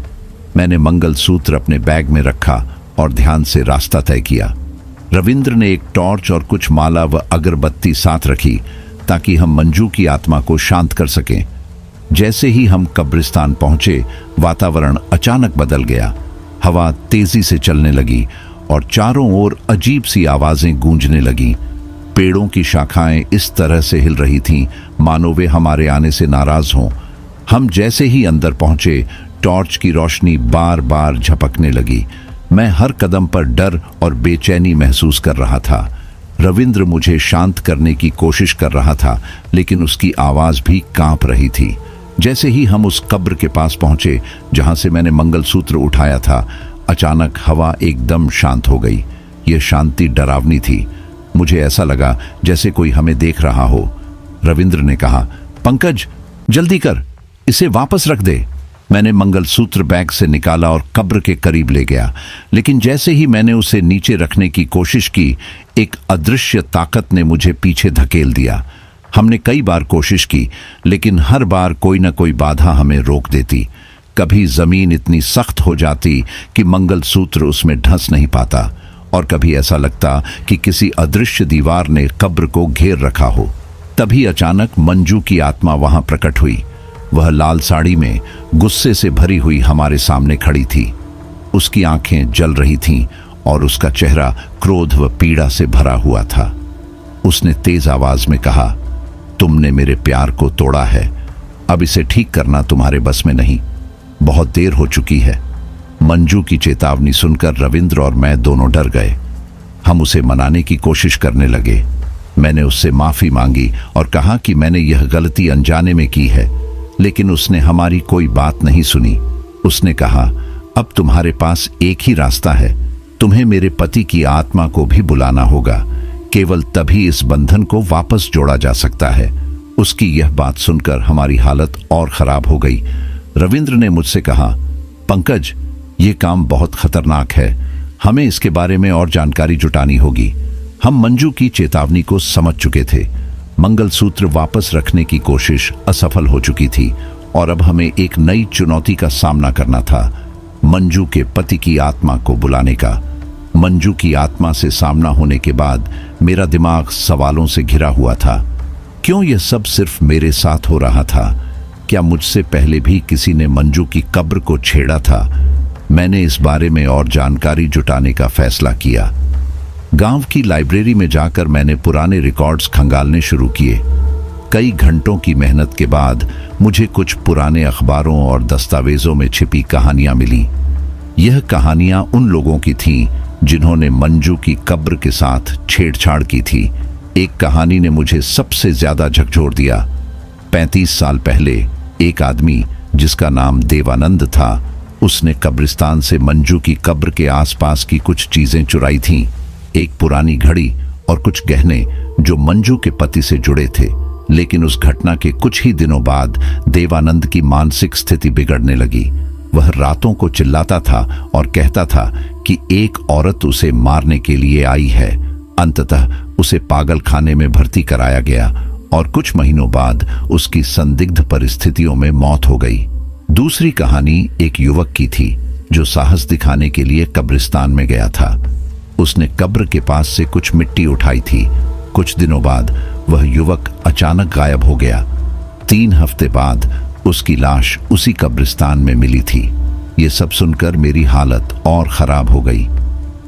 मैंने मंगलसूत्र अपने बैग में रखा और ध्यान से रास्ता तय किया। रविंद्र ने एक टॉर्च और कुछ माला व अगरबत्ती साथ रखी ताकि हम मंजू की आत्मा को शांत कर सकें। जैसे ही हम कब्रिस्तान पहुंचे, वातावरण अचानक बदल गया। हवा तेजी से चलने लगी और चारों ओर अजीब सी आवाजें गूंजने लगीं। पेड़ों की शाखाएं इस तरह से हिल रही थीं मानो वे हमारे आने से नाराज हों। हम जैसे ही अंदर पहुंचे, टॉर्च की रोशनी बार बार झपकने लगी। मैं हर कदम पर डर और बेचैनी महसूस कर रहा था। रविंद्र मुझे शांत करने की कोशिश कर रहा था, लेकिन उसकी आवाज भी कांप रही थी। जैसे ही हम उस कब्र के पास पहुंचे जहां से मैंने मंगलसूत्र उठाया था, अचानक हवा एकदम शांत हो गई। यह शांति डरावनी थी। मुझे ऐसा लगा जैसे कोई हमें देख रहा हो। रविंद्र ने कहा, पंकज जल्दी कर, इसे वापस रख दे। मैंने मंगलसूत्र बैग से निकाला और कब्र के करीब ले गया, लेकिन जैसे ही मैंने उसे नीचे रखने की कोशिश की, एक अदृश्य ताकत ने मुझे पीछे धकेल दिया। हमने कई बार कोशिश की, लेकिन हर बार कोई न कोई बाधा हमें रोक देती। कभी जमीन इतनी सख्त हो जाती कि मंगलसूत्र उसमें ढंस नहीं पाता, और कभी ऐसा लगता कि किसी अदृश्य दीवार ने कब्र को घेर रखा हो। तभी अचानक मंजू की आत्मा वहां प्रकट हुई। वह लाल साड़ी में गुस्से से भरी हुई हमारे सामने खड़ी थी। उसकी आंखें जल रही थीं और उसका चेहरा क्रोध व पीड़ा से भरा हुआ था। उसने तेज आवाज में कहा, तुमने मेरे प्यार को तोड़ा है, अब इसे ठीक करना तुम्हारे बस में नहीं, बहुत देर हो चुकी है। मंजू की चेतावनी सुनकर रविंद्र और मैं दोनों डर गए। हम उसे मनाने की कोशिश करने लगे। मैंने उससे माफी मांगी और कहा कि मैंने यह गलती अनजाने में की है, लेकिन उसने हमारी कोई बात नहीं सुनी। उसने कहा, अब तुम्हारे पास एक ही रास्ता है, तुम्हें मेरे पति की आत्मा को भी बुलाना होगा, केवल तभी इस बंधन को वापस जोड़ा जा सकता है। उसकी यह बात सुनकर हमारी हालत और खराब हो गई। रविंद्र ने मुझसे कहा, पंकज ये काम बहुत खतरनाक है, हमें इसके बारे में और जानकारी जुटानी होगी। हम मंजू की चेतावनी को समझ चुके थे। मंगलसूत्र वापस रखने की कोशिश असफल हो चुकी थी और अब हमें एक नई चुनौती का सामना करना था, मंजू के पति की आत्मा को बुलाने का। मंजू की आत्मा से सामना होने के बाद मेरा दिमाग सवालों से घिरा हुआ था। क्यों यह सब सिर्फ मेरे साथ हो रहा था? क्या मुझसे पहले भी किसी ने मंजू की कब्र को छेड़ा था? मैंने इस बारे में और जानकारी जुटाने का फैसला किया। गांव की लाइब्रेरी में जाकर मैंने पुराने रिकॉर्ड्स खंगालने शुरू किए। कई घंटों की मेहनत के बाद मुझे कुछ पुराने अखबारों और दस्तावेजों में छिपी कहानियां मिली। यह कहानियां उन लोगों की थीं जिन्होंने मंजू की कब्र के साथ छेड़छाड़ की थी। एक कहानी ने मुझे सबसे ज्यादा झकझोर दिया। 35 साल पहले एक आदमी जिसका नाम देवानंद था, उसने कब्रिस्तान से मंजू की कब्र के आसपास की कुछ चीजें चुराई थीं। एक पुरानी घड़ी और कुछ गहने जो मंजू के पति से जुड़े थे। लेकिन उस घटना के कुछ ही दिनों बाद देवानंद की मानसिक स्थिति बिगड़ने लगी। वह रातों को चिल्लाता था और कहता था कि एक औरत उसे मारने के लिए आई है। अंततः उसे पागल खाने में भर्ती कराया गया और कुछ महीनों बाद उसकी संदिग्ध परिस्थितियों में मौत हो गई। दूसरी कहानी एक युवक की थी जो साहस दिखाने के लिए कब्रिस्तान में गया था। उसने कब्र के पास से कुछ मिट्टी उठाई थी। कुछ दिनों बाद वह युवक अचानक गायब हो गया। 3 हफ्ते बाद उसकी लाश उसी कब्रिस्तान में मिली थी। ये सब सुनकर मेरी हालत और खराब हो गई।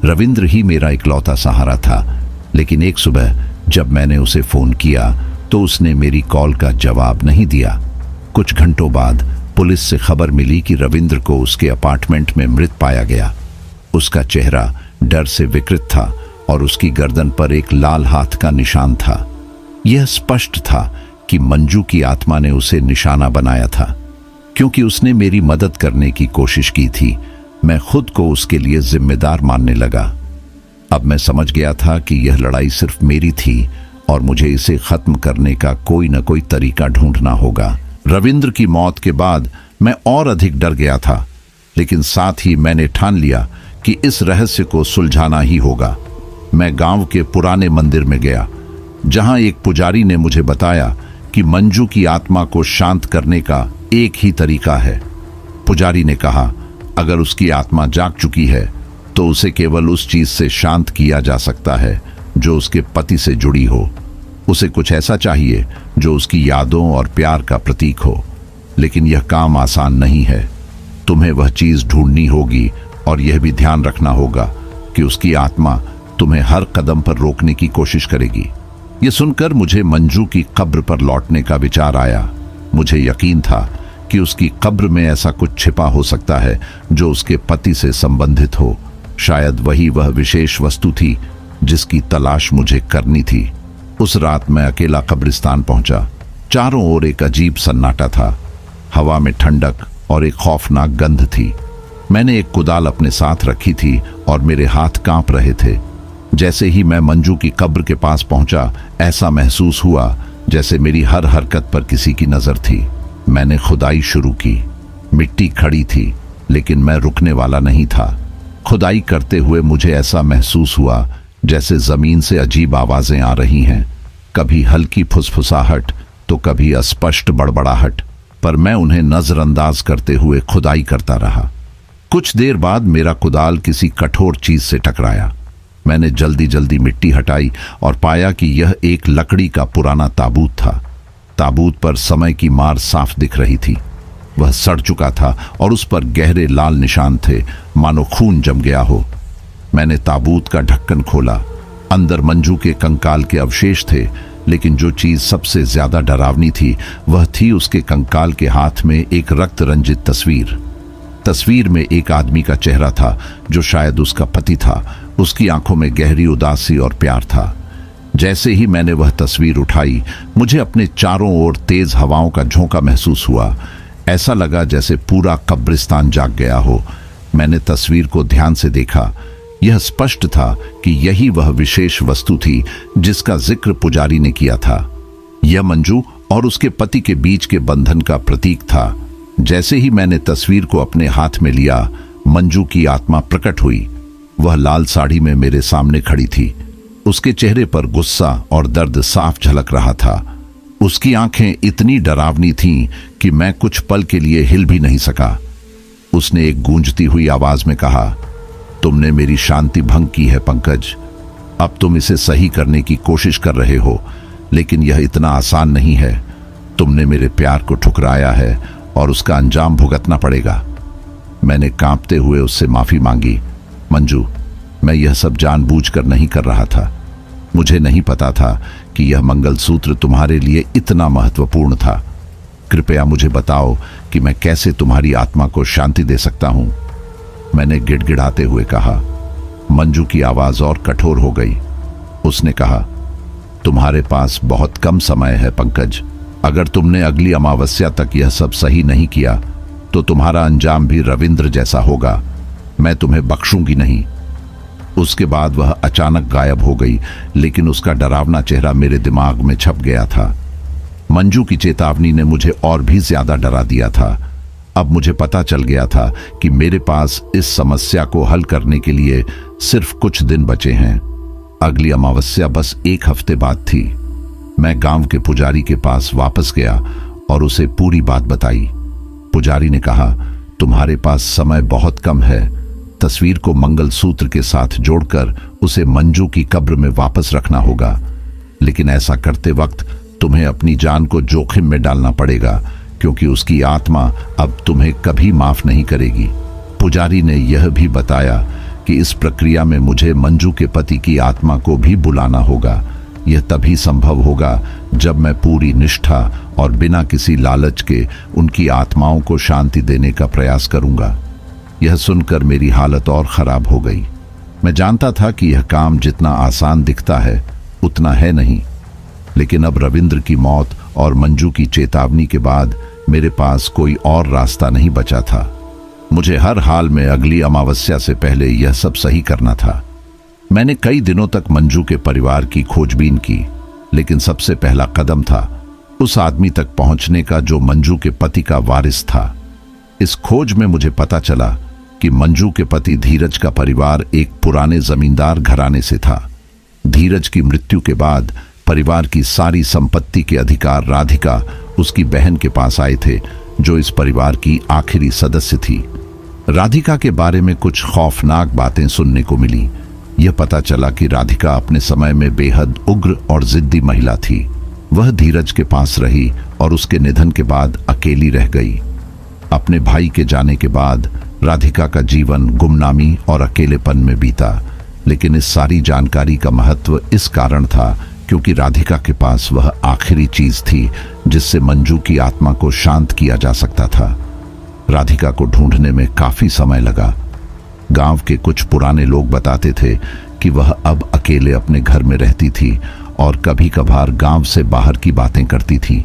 रविंद्र ही मेरा इकलौता सहारा था, लेकिन एक सुबह जब मैंने उसे फोन किया तो उसने मेरी कॉल का जवाब नहीं दिया। कुछ घंटों बाद पुलिस से खबर मिली कि रविंद्र को उसके अपार्टमेंट में मृत पाया गया। उसका चेहरा डर से विकृत था और उसकी गर्दन पर एक लाल हाथ का निशान था। यह स्पष्ट था कि मंजू की आत्मा ने उसे निशाना बनाया था। क्योंकि उसने मेरी मदद करने की कोशिश की थी, मैं खुद को उसके लिए जिम्मेदार मानने लगा। अब मैं समझ गया था कि यह लड़ाई सिर्फ मेरी थी और मुझे इसे खत्म करने का कोई न कोई तरीका ढूंढना होगा। रविंद्र की मौत के बाद मैं और अधिक डर गया था, लेकिन साथ ही मैंने ठान लिया कि इस रहस्य को सुलझाना ही होगा। मैं गांव के पुराने मंदिर में गया, जहां एक पुजारी ने मुझे बताया कि मंजू की आत्मा को शांत करने का एक ही तरीका है। पुजारी ने कहा, अगर उसकी आत्मा जाग चुकी है तो उसे केवल उस चीज से शांत किया जा सकता है जो उसके पति से जुड़ी हो। उसे कुछ ऐसा चाहिए जो उसकी यादों और प्यार का प्रतीक हो। लेकिन यह काम आसान नहीं है। तुम्हें वह चीज ढूंढनी होगी और यह भी ध्यान रखना होगा कि उसकी आत्मा तुम्हें हर कदम पर रोकने की कोशिश करेगी। यह सुनकर मुझे मंजू की कब्र पर लौटने का विचार आया। मुझे यकीन था कि उसकी कब्र में ऐसा कुछ छिपा हो सकता है जो उसके पति से संबंधित हो। शायद वही वह विशेष वस्तु थी जिसकी तलाश मुझे करनी थी। उस रात मैं अकेला कब्रिस्तान पहुंचा। चारों ओर एक अजीब सन्नाटा था। हवा में ठंडक और एक खौफनाक गंध थी। मैंने एक कुदाल अपने साथ रखी थी और मेरे हाथ कांप रहे थे। जैसे ही मैं मंजू की कब्र के पास पहुंचा, ऐसा महसूस हुआ जैसे मेरी हर हरकत पर किसी की नजर थी। मैंने खुदाई शुरू की। मिट्टी खड़ी थी, लेकिन मैं रुकने वाला नहीं था। खुदाई करते हुए मुझे ऐसा महसूस हुआ जैसे जमीन से अजीब आवाजें आ रही हैं, कभी हल्की फुसफुसाहट तो कभी अस्पष्ट बड़बड़ाहट, पर मैं उन्हें नजरअंदाज करते हुए खुदाई करता रहा। कुछ देर बाद मेरा कुदाल किसी कठोर चीज से टकराया। मैंने जल्दी जल्दी मिट्टी हटाई और पाया कि यह एक लकड़ी का पुराना ताबूत था। ताबूत पर समय की मार साफ दिख रही थी। वह सड़ चुका था और उस पर गहरे लाल निशान थे, मानो खून जम गया हो। मैंने ताबूत का ढक्कन खोला। अंदर मंजू के कंकाल के अवशेष थे, लेकिन जो चीज सबसे ज्यादा डरावनी थी वह थी उसके कंकाल के हाथ में एक रक्त रंजित तस्वीर। तस्वीर में एक आदमी का चेहरा था जो शायद उसका पति था। उसकी आंखों में गहरी उदासी और प्यार था। जैसे ही मैंने वह तस्वीर उठाई, मुझे अपने चारों ओर तेज हवाओं का झोंका महसूस हुआ। ऐसा लगा जैसे पूरा कब्रिस्तान जाग गया हो। मैंने तस्वीर को ध्यान से देखा। यह स्पष्ट था कि यही वह विशेष वस्तु थी जिसका जिक्र पुजारी ने किया था। यह मंजू और उसके पति के बीच के बंधन का प्रतीक था। जैसे ही मैंने तस्वीर को अपने हाथ में लिया, मंजू की आत्मा प्रकट हुई। वह लाल साड़ी में मेरे सामने खड़ी थी। उसके चेहरे पर गुस्सा और दर्द साफ झलक रहा था। उसकी आंखें इतनी डरावनी थीं कि मैं कुछ पल के लिए हिल भी नहीं सका। उसने एक गूंजती हुई आवाज में कहा, तुमने मेरी शांति भंग की है पंकज। अब तुम इसे सही करने की कोशिश कर रहे हो, लेकिन यह इतना आसान नहीं है। तुमने मेरे प्यार को ठुकराया है और उसका अंजाम भुगतना पड़ेगा। मैंने कांपते हुए उससे माफी मांगी। मंजू, मैं यह सब जानबूझकर नहीं कर रहा था। मुझे नहीं पता था कि यह मंगलसूत्र तुम्हारे लिए इतना महत्वपूर्ण था। कृपया मुझे बताओ कि मैं कैसे तुम्हारी आत्मा को शांति दे सकता हूं। मैंने गिड़गिड़ाते हुए कहा। मंजू की आवाज और कठोर हो गई। उसने कहा, तुम्हारे पास बहुत कम समय है पंकज। अगर तुमने अगली अमावस्या तक यह सब सही नहीं किया तो तुम्हारा अंजाम भी रविंद्र जैसा होगा। मैं तुम्हें बख्शूंगी नहीं। उसके बाद वह अचानक गायब हो गई, लेकिन उसका डरावना चेहरा मेरे दिमाग में छप गया था। मंजू की चेतावनी ने मुझे और भी ज्यादा डरा दिया था। अब मुझे पता चल गया था कि मेरे पास इस समस्या को हल करने के लिए सिर्फ कुछ दिन बचे हैं। अगली अमावस्या बस एक हफ्ते बाद थी। मैं गांव के पुजारी के पास वापस गया और उसे पूरी बात बताई। पुजारी ने कहा, तुम्हारे पास समय बहुत कम है। तस्वीर को मंगलसूत्र के साथ जोड़कर उसे मंजू की कब्र में वापस रखना होगा, लेकिन ऐसा करते वक्त तुम्हें अपनी जान को जोखिम में डालना पड़ेगा, क्योंकि उसकी आत्मा अब तुम्हें कभी माफ नहीं करेगी। पुजारी ने यह भी बताया कि इस प्रक्रिया में मुझे मंजू के पति की आत्मा को भी बुलाना होगा। यह तभी संभव होगा जब मैं पूरी निष्ठा और बिना किसी लालच के उनकी आत्माओं को शांति देने का प्रयास करूंगा। यह सुनकर मेरी हालत और खराब हो गई। मैं जानता था कि यह काम जितना आसान दिखता है उतना है नहीं, लेकिन अब रविंद्र की मौत और मंजू की चेतावनी के बाद मेरे पास कोई और रास्ता नहीं बचा था। मुझे हर हाल में अगली अमावस्या से पहले यह सब सही करना था। मैंने कई दिनों तक मंजू के परिवार की खोजबीन की, लेकिन सबसे पहला कदम था उस आदमी तक पहुंचने का जो मंजू के पति का वारिस था। इस खोज में मुझे पता चला कि मंजू के पति धीरज का परिवार एक पुराने जमींदार घराने से था। धीरज की मृत्यु के बाद परिवार की सारी संपत्ति के अधिकार राधिका, उसकी बहन के पास आए थे, जो इस परिवार की आखिरी सदस्य थी। राधिका के बारे में कुछ खौफनाक बातें सुनने को मिली। यह पता चला कि राधिका अपने समय में बेहद उग्र और जिद्दी महिला थी। वह धीरज के पास रही और उसके निधन के बाद अकेली रह गई। अपने भाई के जाने के बाद राधिका का जीवन गुमनामी और अकेलेपन में बीता, लेकिन इस सारी जानकारी का महत्व इस कारण था क्योंकि राधिका के पास वह आखिरी चीज थी जिससे मंजू की आत्मा को शांत किया जा सकता था। राधिका को ढूंढने में काफी समय लगा। गांव के कुछ पुराने लोग बताते थे कि वह अब अकेले अपने घर में रहती थी और कभी कभार गांव से बाहर की बातें करती थी।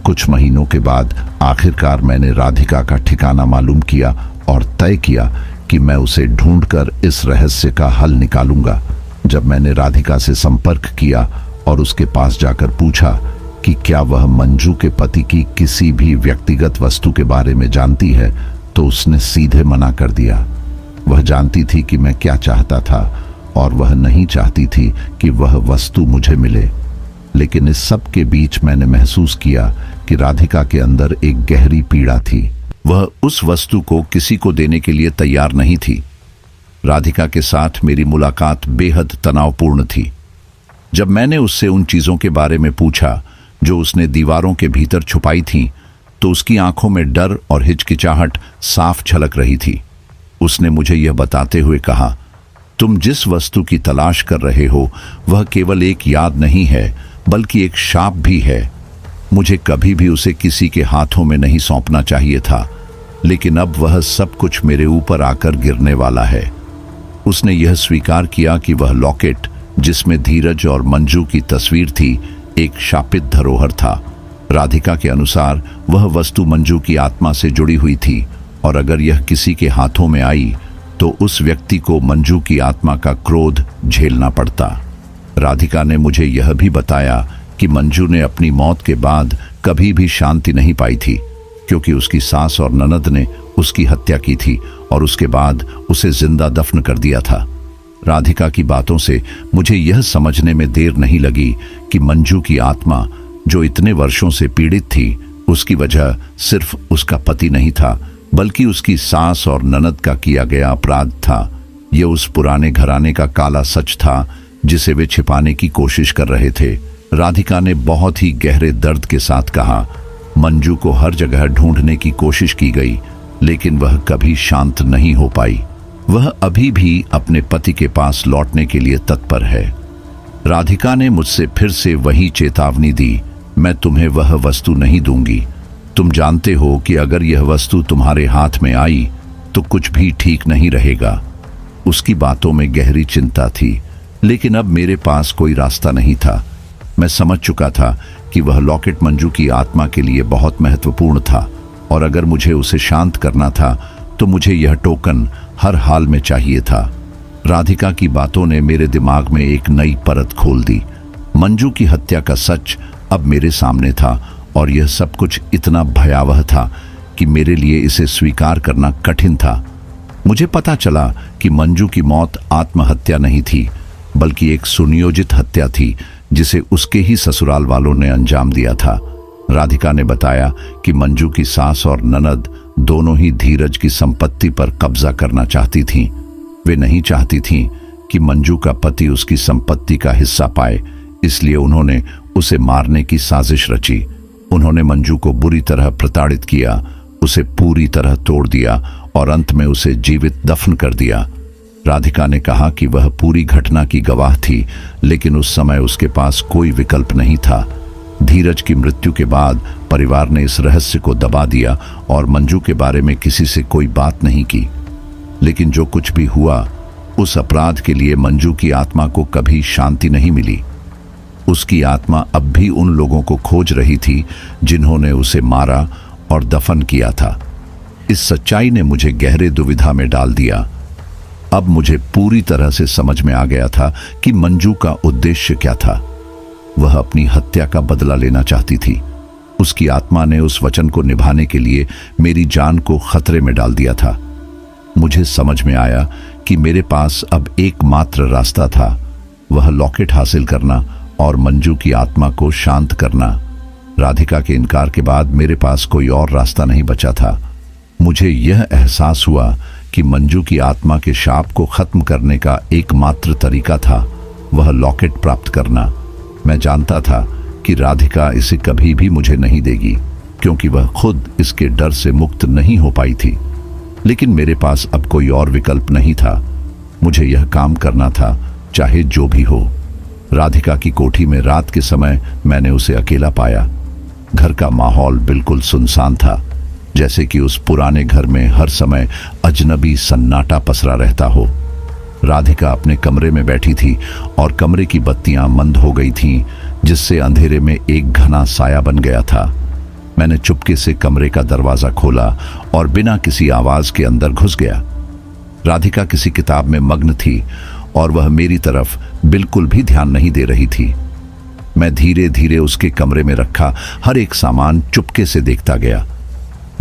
कुछ महीनों के बाद आखिरकार मैंने राधिका का ठिकाना मालूम किया और तय किया कि मैं उसे ढूंढकर इस रहस्य का हल निकालूंगा। जब मैंने राधिका से संपर्क किया और उसके पास जाकर पूछा कि क्या वह मंजू के पति की किसी भी व्यक्तिगत वस्तु के बारे में जानती है, तो उसने सीधे मना कर दिया। वह जानती थी कि मैं क्या चाहता था और वह नहीं चाहती थी कि वह वस्तु मुझे मिले। लेकिन इस सब के बीच मैंने महसूस किया कि राधिका के अंदर एक गहरी पीड़ा थी। वह उस वस्तु को किसी को देने के लिए तैयार नहीं थी। राधिका के साथ मेरी मुलाकात बेहद तनावपूर्ण थी। जब मैंने उससे उन चीजों के बारे में पूछा जो उसने दीवारों के भीतर छुपाई थीं, तो उसकी आंखों में डर और हिचकिचाहट साफ झलक रही थी। उसने मुझे यह बताते हुए कहा, तुम जिस वस्तु की तलाश कर रहे हो वह केवल एक याद नहीं है, बल्कि एक शाप भी है। मुझे कभी भी उसे किसी के हाथों में नहीं सौंपना चाहिए था, लेकिन अब वह सब कुछ मेरे ऊपर आकर गिरने वाला है। उसने यह स्वीकार किया कि वह लॉकेट, जिसमें धीरज और मंजू की तस्वीर थी, एक शापित धरोहर था। राधिका के अनुसार वह वस्तु मंजू की आत्मा से जुड़ी हुई थी और अगर यह किसी के हाथों में आई तो उस व्यक्ति को मंजू की आत्मा का क्रोध झेलना पड़ता। राधिका ने मुझे यह भी बताया कि मंजू ने अपनी मौत के बाद कभी भी शांति नहीं पाई थी, क्योंकि उसकी सास और ननद ने उसकी हत्या की थी और उसके बाद उसे जिंदा दफन कर दिया था। राधिका की बातों से मुझे यह समझने में देर नहीं लगी कि मंजू की आत्मा, जो इतने वर्षों से पीड़ित थी, उसकी वजह सिर्फ उसका पति नहीं था, बल्कि उसकी सास और ननद का किया गया अपराध था। यह उस पुराने घराने का काला सच था जिसे वे छिपाने की कोशिश कर रहे थे। राधिका ने बहुत ही गहरे दर्द के साथ कहा, मंजू को हर जगह ढूंढने की कोशिश की गई, लेकिन वह कभी शांत नहीं हो पाई। वह अभी भी अपने पति के पास लौटने के लिए तत्पर है। राधिका ने मुझसे फिर से वही चेतावनी दी, मैं तुम्हें वह वस्तु नहीं दूंगी। तुम जानते हो कि अगर यह वस्तु तुम्हारे हाथ में आई तो कुछ भी ठीक नहीं रहेगा। उसकी बातों में गहरी चिंता थी, लेकिन अब मेरे पास कोई रास्ता नहीं था। मैं समझ चुका था कि वह लॉकेट मंजू की आत्मा के लिए बहुत महत्वपूर्ण था और अगर मुझे उसे शांत करना था तो मुझे यह टोकन हर हाल में चाहिए था। राधिका की बातों ने मेरे दिमाग में एक नई परत खोल दी। मंजू की हत्या का सच अब मेरे सामने था और यह सब कुछ इतना भयावह था कि मेरे लिए इसे स्वीकार करना कठिन था। मुझे पता चला कि मंजू की मौत आत्महत्या नहीं थी, बल्कि एक सुनियोजित हत्या थी जिसे उसके ही ससुराल वालों ने अंजाम दिया था। राधिका ने बताया कि मंजू की सास और ननद दोनों ही धीरज की संपत्ति पर कब्जा करना चाहती थीं। वे नहीं चाहती थीं कि मंजू का पति उसकी संपत्ति का हिस्सा पाए, इसलिए उन्होंने उसे मारने की साजिश रची। उन्होंने मंजू को बुरी तरह प्रताड़ित किया, उसे पूरी तरह तोड़ दिया और अंत में उसे जीवित दफन कर दिया। राधिका ने कहा कि वह पूरी घटना की गवाह थी, लेकिन उस समय उसके पास कोई विकल्प नहीं था। धीरज की मृत्यु के बाद परिवार ने इस रहस्य को दबा दिया और मंजू के बारे में किसी से कोई बात नहीं की। लेकिन जो कुछ भी हुआ, उस अपराध के लिए मंजू की आत्मा को कभी शांति नहीं मिली। उसकी आत्मा अब भी उन लोगों को खोज रही थी जिन्होंने उसे मारा और दफन किया था। इस सच्चाई ने मुझे गहरे दुविधा में डाल दिया। अब मुझे पूरी तरह से समझ में आ गया था कि मंजू का उद्देश्य क्या था। वह अपनी हत्या का बदला लेना चाहती थी। उसकी आत्मा ने उस वचन को निभाने के लिए मेरी जान को खतरे में डाल दिया था। मुझे समझ में आया कि मेरे पास अब एकमात्र रास्ता था, वह लॉकेट हासिल करना और मंजू की आत्मा को शांत करना। राधिका के इनकार के बाद मेरे पास कोई और रास्ता नहीं बचा था। मुझे यह एहसास हुआ कि मंजू की आत्मा के शाप को खत्म करने का एकमात्र तरीका था वह लॉकेट प्राप्त करना। मैं जानता था कि राधिका इसे कभी भी मुझे नहीं देगी, क्योंकि वह खुद इसके डर से मुक्त नहीं हो पाई थी। लेकिन मेरे पास अब कोई और विकल्प नहीं था। मुझे यह काम करना था, चाहे जो भी हो। राधिका की कोठी में रात के समय मैंने उसे अकेला पाया। घर का माहौल बिल्कुल सुनसान था, जैसे कि उस पुराने घर में हर समय अजनबी सन्नाटा पसरा रहता हो। राधिका अपने कमरे में बैठी थी और कमरे की बत्तियां मंद हो गई थीं, जिससे अंधेरे में एक घना साया बन गया था। मैंने चुपके से कमरे का दरवाजा खोला और बिना किसी आवाज के अंदर घुस गया। राधिका किसी किताब में मग्न थी और वह मेरी तरफ बिल्कुल भी ध्यान नहीं दे रही थी। मैं धीरे धीरे उसके कमरे में रखा हर एक सामान चुपके से देखता गया।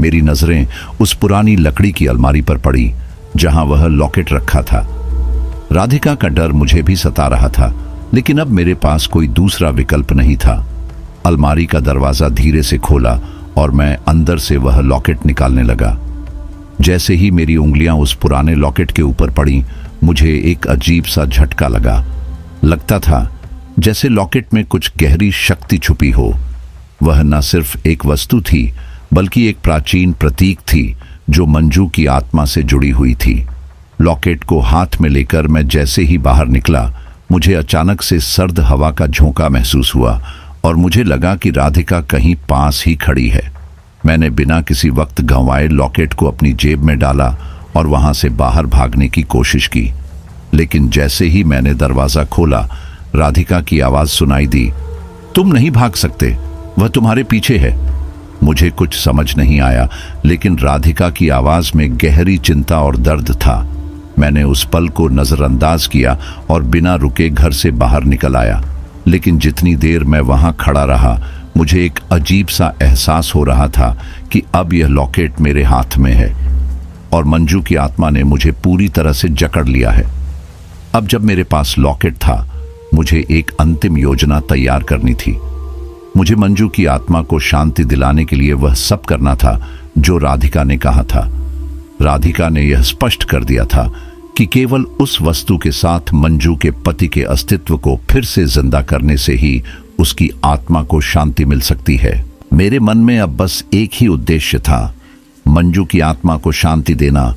मेरी नजरें उस पुरानी लकड़ी की अलमारी पर पड़ी जहां वह लॉकेट रखा था। राधिका का डर मुझे भी सता रहा था, लेकिन अब मेरे पास कोई दूसरा विकल्प नहीं था। अलमारी का दरवाजा धीरे से खोला और मैं अंदर से वह लॉकेट निकालने लगा। जैसे ही मेरी उंगलियां उस पुराने लॉकेट के ऊपर पड़ी, मुझे एक अजीब सा झटका लगा। लगता था जैसे लॉकेट में कुछ गहरी शक्ति छुपी हो। वह न सिर्फ एक वस्तु थी, बल्कि एक प्राचीन प्रतीक थी जो मंजू की आत्मा से जुड़ी हुई थी। लॉकेट को हाथ में लेकर मैं जैसे ही बाहर निकला, मुझे अचानक से सर्द हवा का झोंका महसूस हुआ और मुझे लगा कि राधिका कहीं पास ही खड़ी है। मैंने बिना किसी वक्त गंवाए लॉकेट को अपनी जेब में डाला और वहां से बाहर भागने की कोशिश की, लेकिन जैसे ही मैंने दरवाजा खोला, राधिका की आवाज सुनाई दी, तुम नहीं भाग सकते, वह तुम्हारे पीछे है। मुझे कुछ समझ नहीं आया, लेकिन राधिका की आवाज में गहरी चिंता और दर्द था। मैंने उस पल को नजरअंदाज किया और बिना रुके घर से बाहर निकल आया। लेकिन जितनी देर मैं वहां खड़ा रहा, मुझे एक अजीब सा एहसास हो रहा था कि अब यह लॉकेट मेरे हाथ में है और मंजू की आत्मा ने मुझे पूरी तरह से जकड़ लिया है। अब जब मेरे पास लॉकेट था, मुझे एक अंतिम योजना तैयार करनी थी। मुझे मंजू की आत्मा को शांति दिलाने के लिए वह सब करना था जो राधिका ने कहा था। राधिका ने यह स्पष्ट कर दिया था कि केवल उस वस्तु के साथ मंजू के पति के अस्तित्व को फिर से जिंदा करने से ही उसकी आत्मा को शांति मिल सकती है। मेरे मन में अब बस एक ही उद्देश्य था, मंजू की आत्मा को शांति देना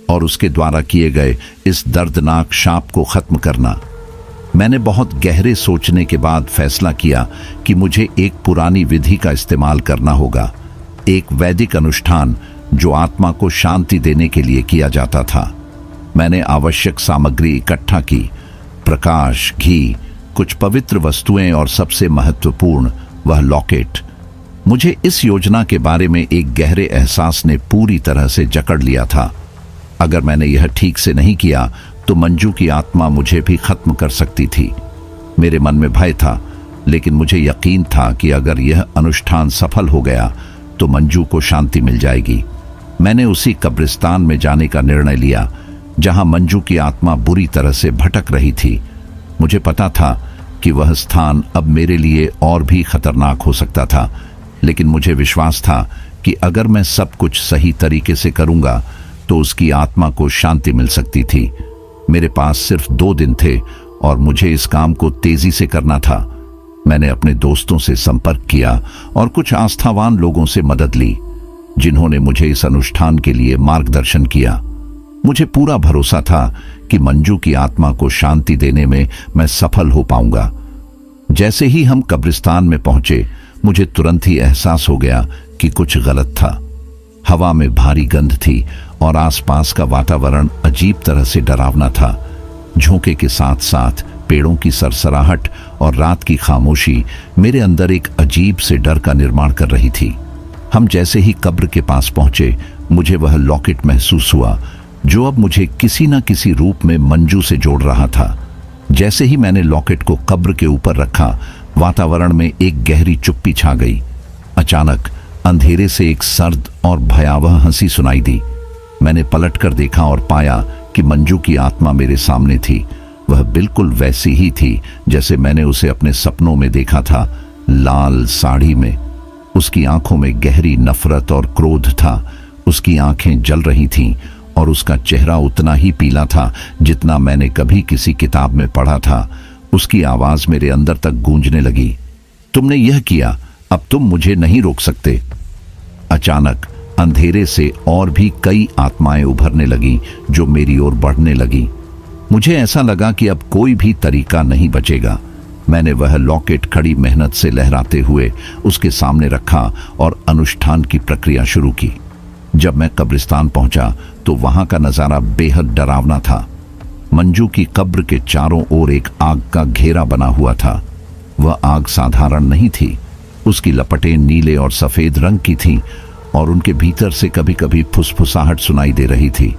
और उसके द्वारा किए गए इस दर्दनाक शाप को खत्म करना। मैंने बहुत गहरे सोचने के बाद फैसला किया कि मुझे एक पुरानी विधि का इस्तेमाल करना होगा, एक वैदिक अनुष्ठान जो आत्मा को शांति देने के लिए किया जाता था। मैंने आवश्यक सामग्री इकट्ठा की, प्रकाश, घी, कुछ पवित्र वस्तुएं और सबसे महत्वपूर्ण वह लॉकेट। मुझे इस योजना के बारे में एक गहरे एहसास ने पूरी तरह से जकड़ लिया था। अगर मैंने यह ठीक से नहीं किया तो मंजू की आत्मा मुझे भी खत्म कर सकती थी। मेरे मन में भय था, लेकिन मुझे यकीन था कि अगर यह अनुष्ठान सफल हो गया तो मंजू को शांति मिल जाएगी। मैंने उसी कब्रिस्तान में जाने का निर्णय लिया जहां मंजू की आत्मा बुरी तरह से भटक रही थी। मुझे पता था कि वह स्थान अब मेरे लिए और भी खतरनाक हो सकता था, लेकिन मुझे विश्वास था कि अगर मैं सब कुछ सही तरीके से करूंगा तो उसकी आत्मा को शांति मिल सकती थी। मेरे पास सिर्फ 2 दिन थे और मुझे इस काम को तेजी से करना था। मैंने अपने दोस्तों से संपर्क किया और कुछ आस्थावान लोगों से मदद ली, जिन्होंने मुझे इस अनुष्ठान के लिए मार्गदर्शन किया। मुझे पूरा भरोसा था कि मंजू की आत्मा को शांति देने में मैं सफल हो पाऊंगा। जैसे ही हम कब्रिस्तान में पहुंचे, मुझे तुरंत ही एहसास हो गया कि कुछ गलत था। हवा में भारी गंध थी और आसपास का वातावरण अजीब तरह से डरावना था। झोंके के साथ साथ पेड़ों की सरसराहट और रात की खामोशी मेरे अंदर एक अजीब से डर का निर्माण कर रही थी। हम जैसे ही कब्र के पास पहुंचे, मुझे वह लॉकेट महसूस हुआ जो अब मुझे किसी न किसी रूप में मंजू से जोड़ रहा था। जैसे ही मैंने लॉकेट को कब्र के ऊपर रखा, वातावरण में एक गहरी चुप्पी छा गई। अचानक अंधेरे से एक सर्द और भयावह हंसी सुनाई दी। मैंने पलटकर देखा और पाया कि मंजू की आत्मा मेरे सामने थी। वह बिल्कुल वैसी ही थी जैसे मैंने उसे अपने सपनों में देखा था, लाल साड़ी में। उसकी आंखों में गहरी नफरत और क्रोध था। उसकी आंखें जल रही थीं और उसका चेहरा उतना ही पीला था जितना मैंने कभी किसी किताब में पढ़ा था। उसकी आवाज मेरे अंदर तक गूंजने लगी, तुमने यह किया, अब तुम मुझे नहीं रोक सकते। अचानक अंधेरे से और भी कई आत्माएं उभरने लगीं जो मेरी ओर बढ़ने लगीं। मुझे ऐसा लगा कि अब कोई भी तरीका नहीं बचेगा। मैंने वह लॉकेट खड़ी मेहनत से लहराते हुए उसके सामने रखा और अनुष्ठान की प्रक्रिया शुरू की। जब मैं कब्रिस्तान पहुंचा तो वहां का नजारा बेहद डरावना था। मंजू की कब्र के चारों ओर एक आग का घेरा बना हुआ था। वह आग साधारण नहीं थी। उसकी लपटें नीले और सफेद रंग की थीं और उनके भीतर से कभी कभी फुसफुसाहट सुनाई दे रही थी।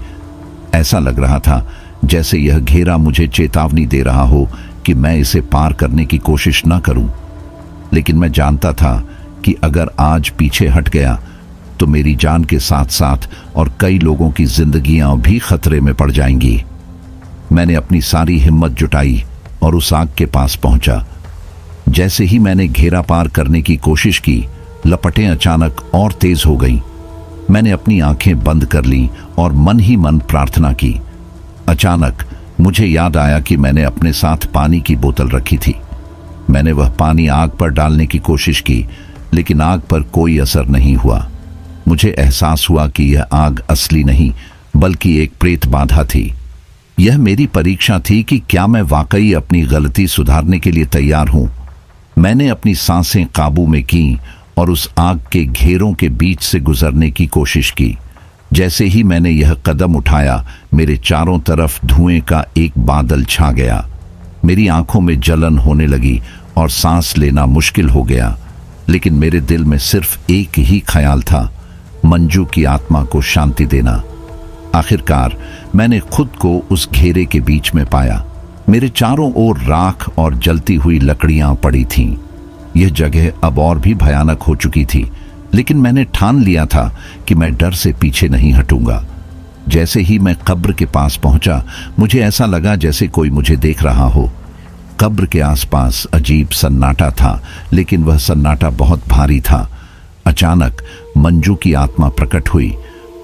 ऐसा लग रहा था जैसे यह घेरा मुझे चेतावनी दे रहा हो कि मैं इसे पार करने की कोशिश न करूं। लेकिन मैं जानता था कि अगर आज पीछे हट गया तो मेरी जान के साथ साथ और कई लोगों की जिंदगियां भी खतरे में पड़ जाएंगी। मैंने अपनी सारी हिम्मत जुटाई और उस आग के पास पहुंचा। जैसे ही मैंने घेरा पार करने की कोशिश की, लपटें अचानक और तेज हो गईं। मैंने अपनी आंखें बंद कर लीं और मन ही मन प्रार्थना की। अचानक मुझे याद आया कि मैंने अपने साथ पानी की बोतल रखी थी। मैंने वह पानी आग पर डालने की कोशिश की, लेकिन आग पर कोई असर नहीं हुआ। मुझे एहसास हुआ कि यह आग असली नहीं बल्कि एक प्रेत बाधा थी। यह मेरी परीक्षा थी कि क्या मैं वाकई अपनी गलती सुधारने के लिए तैयार हूं। मैंने अपनी सांसें काबू में की और उस आग के घेरों के बीच से गुजरने की कोशिश की। जैसे ही मैंने यह कदम उठाया, मेरे चारों तरफ धुएं का एक बादल छा गया। मेरी आंखों में जलन होने लगी और सांस लेना मुश्किल हो गया। लेकिन मेरे दिल में सिर्फ एक ही ख्याल था, मंजू की आत्मा को शांति देना। आखिरकार मैंने खुद को उस घेरे के बीच में पाया। मेरे चारों ओर राख और जलती हुई लकड़ियां पड़ी थीं। यह जगह अब और भी भयानक हो चुकी थी, लेकिन मैंने ठान लिया था कि मैं डर से पीछे नहीं हटूंगा। जैसे ही मैं कब्र के पास पहुंचा, मुझे ऐसा लगा जैसे कोई मुझे देख रहा हो। कब्र के आसपास अजीब सन्नाटा था, लेकिन वह सन्नाटा बहुत भारी था। अचानक मंजू की आत्मा प्रकट हुई।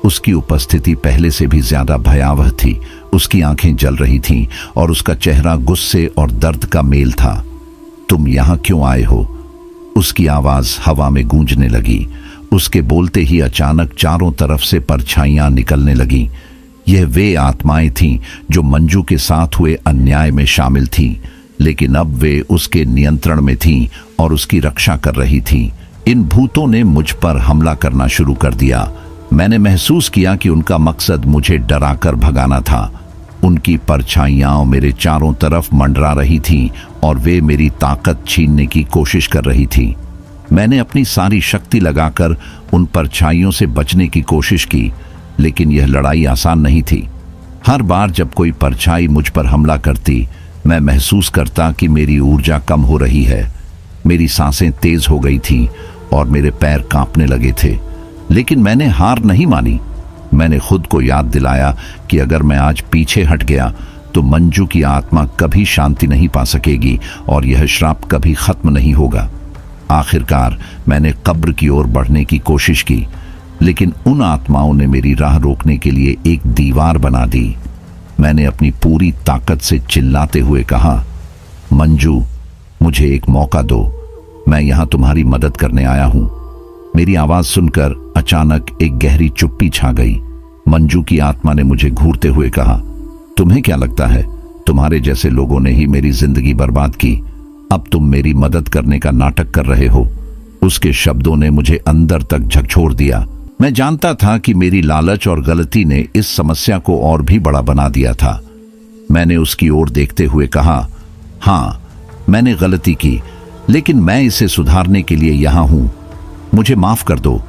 उसकी उपस्थिति पहले से भी ज्यादा भयावह थी। उसकी आंखें जल रही थीं और उसका चेहरा गुस्से और दर्द का मेल था। तुम यहां क्यों आए हो? उसकी आवाज हवा में गूंजने लगी। उसके बोलते ही अचानक चारों तरफ से परछाइयां निकलने लगीं। यह वे आत्माएं थीं जो मंजू के साथ हुए अन्याय में शामिल थीं, लेकिन अब वे उसके नियंत्रण में थीं और उसकी रक्षा कर रही थीं। इन भूतों ने मुझ पर हमला करना शुरू कर दिया। मैंने महसूस किया कि उनका मकसद मुझे डराकर भगाना था। उनकी परछाइयां मेरे चारों तरफ मंडरा रही थीं और वे मेरी ताकत छीनने की कोशिश कर रही थीं। मैंने अपनी सारी शक्ति लगाकर उन परछाइयों से बचने की कोशिश की, लेकिन यह लड़ाई आसान नहीं थी। हर बार जब कोई परछाई मुझ पर हमला करती, मैं महसूस करता कि मेरी ऊर्जा कम हो रही है। मेरी सांसें तेज हो गई थीं और मेरे पैर कांपने लगे थे। लेकिन मैंने हार नहीं मानी। मैंने खुद को याद दिलाया कि अगर मैं आज पीछे हट गया तो मंजू की आत्मा कभी शांति नहीं पा सकेगी और यह श्राप कभी खत्म नहीं होगा। आखिरकार मैंने कब्र की ओर बढ़ने की कोशिश की, लेकिन उन आत्माओं ने मेरी राह रोकने के लिए एक दीवार बना दी। मैंने अपनी पूरी ताकत से चिल्लाते हुए कहा, मंजू, मुझे एक मौका दो। मैं यहां तुम्हारी मदद करने आया हूं। मेरी आवाज सुनकर अचानक एक गहरी चुप्पी छा गई। मंजू की आत्मा ने मुझे घूरते हुए कहा, तुम्हें क्या लगता है तुम्हारे जैसे लोगों ने ही मेरी जिंदगी बर्बाद की? अब तुम मेरी मदद करने का नाटक कर रहे हो। उसके शब्दों ने मुझे अंदर तक झकझोर दिया। मैं जानता था कि मेरी लालच और गलती ने इस समस्या को और भी बड़ा बना दिया था। मैंने उसकी ओर देखते हुए कहा, हाँ, मैंने गलती की, लेकिन मैं इसे सुधारने के लिए यहां हूं। मुझे माफ कर दो।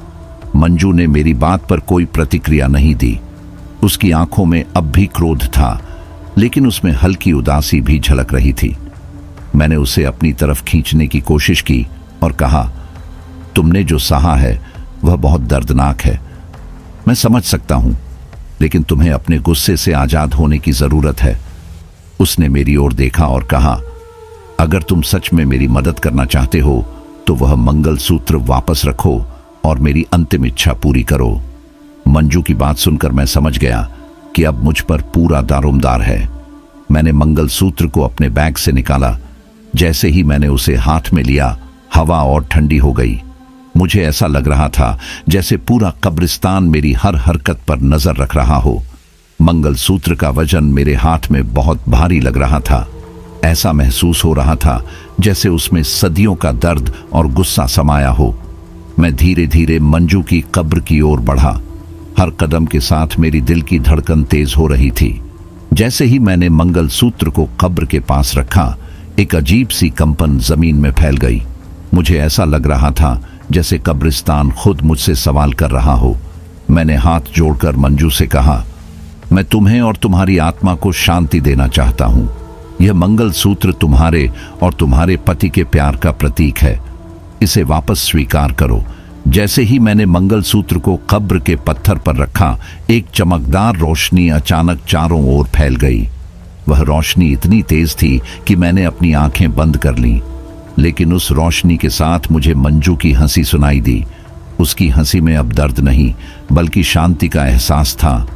मंजू ने मेरी बात पर कोई प्रतिक्रिया नहीं दी। उसकी आंखों में अब भी क्रोध था, लेकिन उसमें हल्की उदासी भी झलक रही थी। मैंने उसे अपनी तरफ खींचने की कोशिश की और कहा, तुमने जो सहा है वह बहुत दर्दनाक है। मैं समझ सकता हूं, लेकिन तुम्हें अपने गुस्से से आजाद होने की जरूरत है। उसने मेरी ओर देखा और कहा, अगर तुम सच में मेरी मदद करना चाहते हो तो वह मंगलसूत्र वापस रखो और मेरी अंतिम इच्छा पूरी करो। मंजू की बात सुनकर मैं समझ गया कि अब मुझ पर पूरा दारोमदार है। मैंने मंगलसूत्र को अपने बैग से निकाला। जैसे ही मैंने उसे हाथ में लिया, हवा और ठंडी हो गई। मुझे ऐसा लग रहा था जैसे पूरा कब्रिस्तान मेरी हर हरकत पर नजर रख रहा हो। मंगलसूत्र का वजन मेरे हाथ में बहुत भारी लग रहा था। ऐसा महसूस हो रहा था जैसे उसमें सदियों का दर्द और गुस्सा समाया हो। मैं धीरे धीरे मंजू की कब्र की ओर बढ़ा। हर कदम के साथ मेरी दिल की धड़कन तेज हो रही थी। जैसे ही मैंने मंगलसूत्र को कब्र के पास रखा, एक अजीब सी कंपन जमीन में फैल गई। मुझे ऐसा लग रहा था जैसे कब्रिस्तान खुद मुझसे सवाल कर रहा हो। मैंने हाथ जोड़कर मंजू से कहा, मैं तुम्हें और तुम्हारी आत्मा को शांति देना चाहता हूँ। यह मंगलसूत्र तुम्हारे और तुम्हारे पति के प्यार का प्रतीक है। इसे वापस स्वीकार करो। जैसे ही मैंने मंगलसूत्र को कब्र के पत्थर पर रखा, एक चमकदार रोशनी अचानक चारों ओर फैल गई। वह रोशनी इतनी तेज थी कि मैंने अपनी आंखें बंद कर लीं। लेकिन उस रोशनी के साथ मुझे मंजू की हंसी सुनाई दी। उसकी हंसी में अब दर्द नहीं, बल्कि शांति का एहसास था।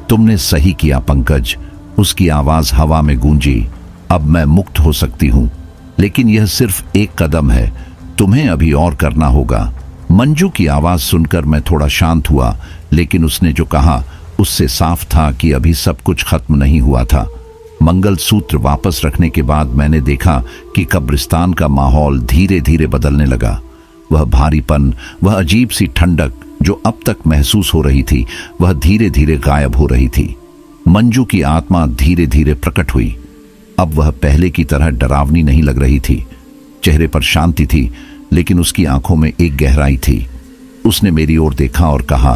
तुमने सही किया पंकज, उसकी आवाज हवा में गूंजी। अब मैं मुक्त हो सकती हूँ, लेकिन यह सिर्फ एक कदम है। तुम्हें अभी और करना होगा। मंजू की आवाज सुनकर मैं थोड़ा शांत हुआ, लेकिन उसने जो कहा उससे साफ था कि अभी सब कुछ खत्म नहीं हुआ था। मंगलसूत्र वापस रखने के बाद मैंने देखा कि कब्रिस्तान का माहौल धीरे धीरे बदलने लगा। वह भारीपन, वह अजीब सी ठंडक जो अब तक महसूस हो रही थी, वह धीरे धीरे गायब हो रही थी। मंजू की आत्मा धीरे धीरे प्रकट हुई। अब वह पहले की तरह डरावनी नहीं लग रही थी। चेहरे पर शांति थी, लेकिन उसकी आंखों में एक गहराई थी। उसने मेरी ओर देखा और कहा,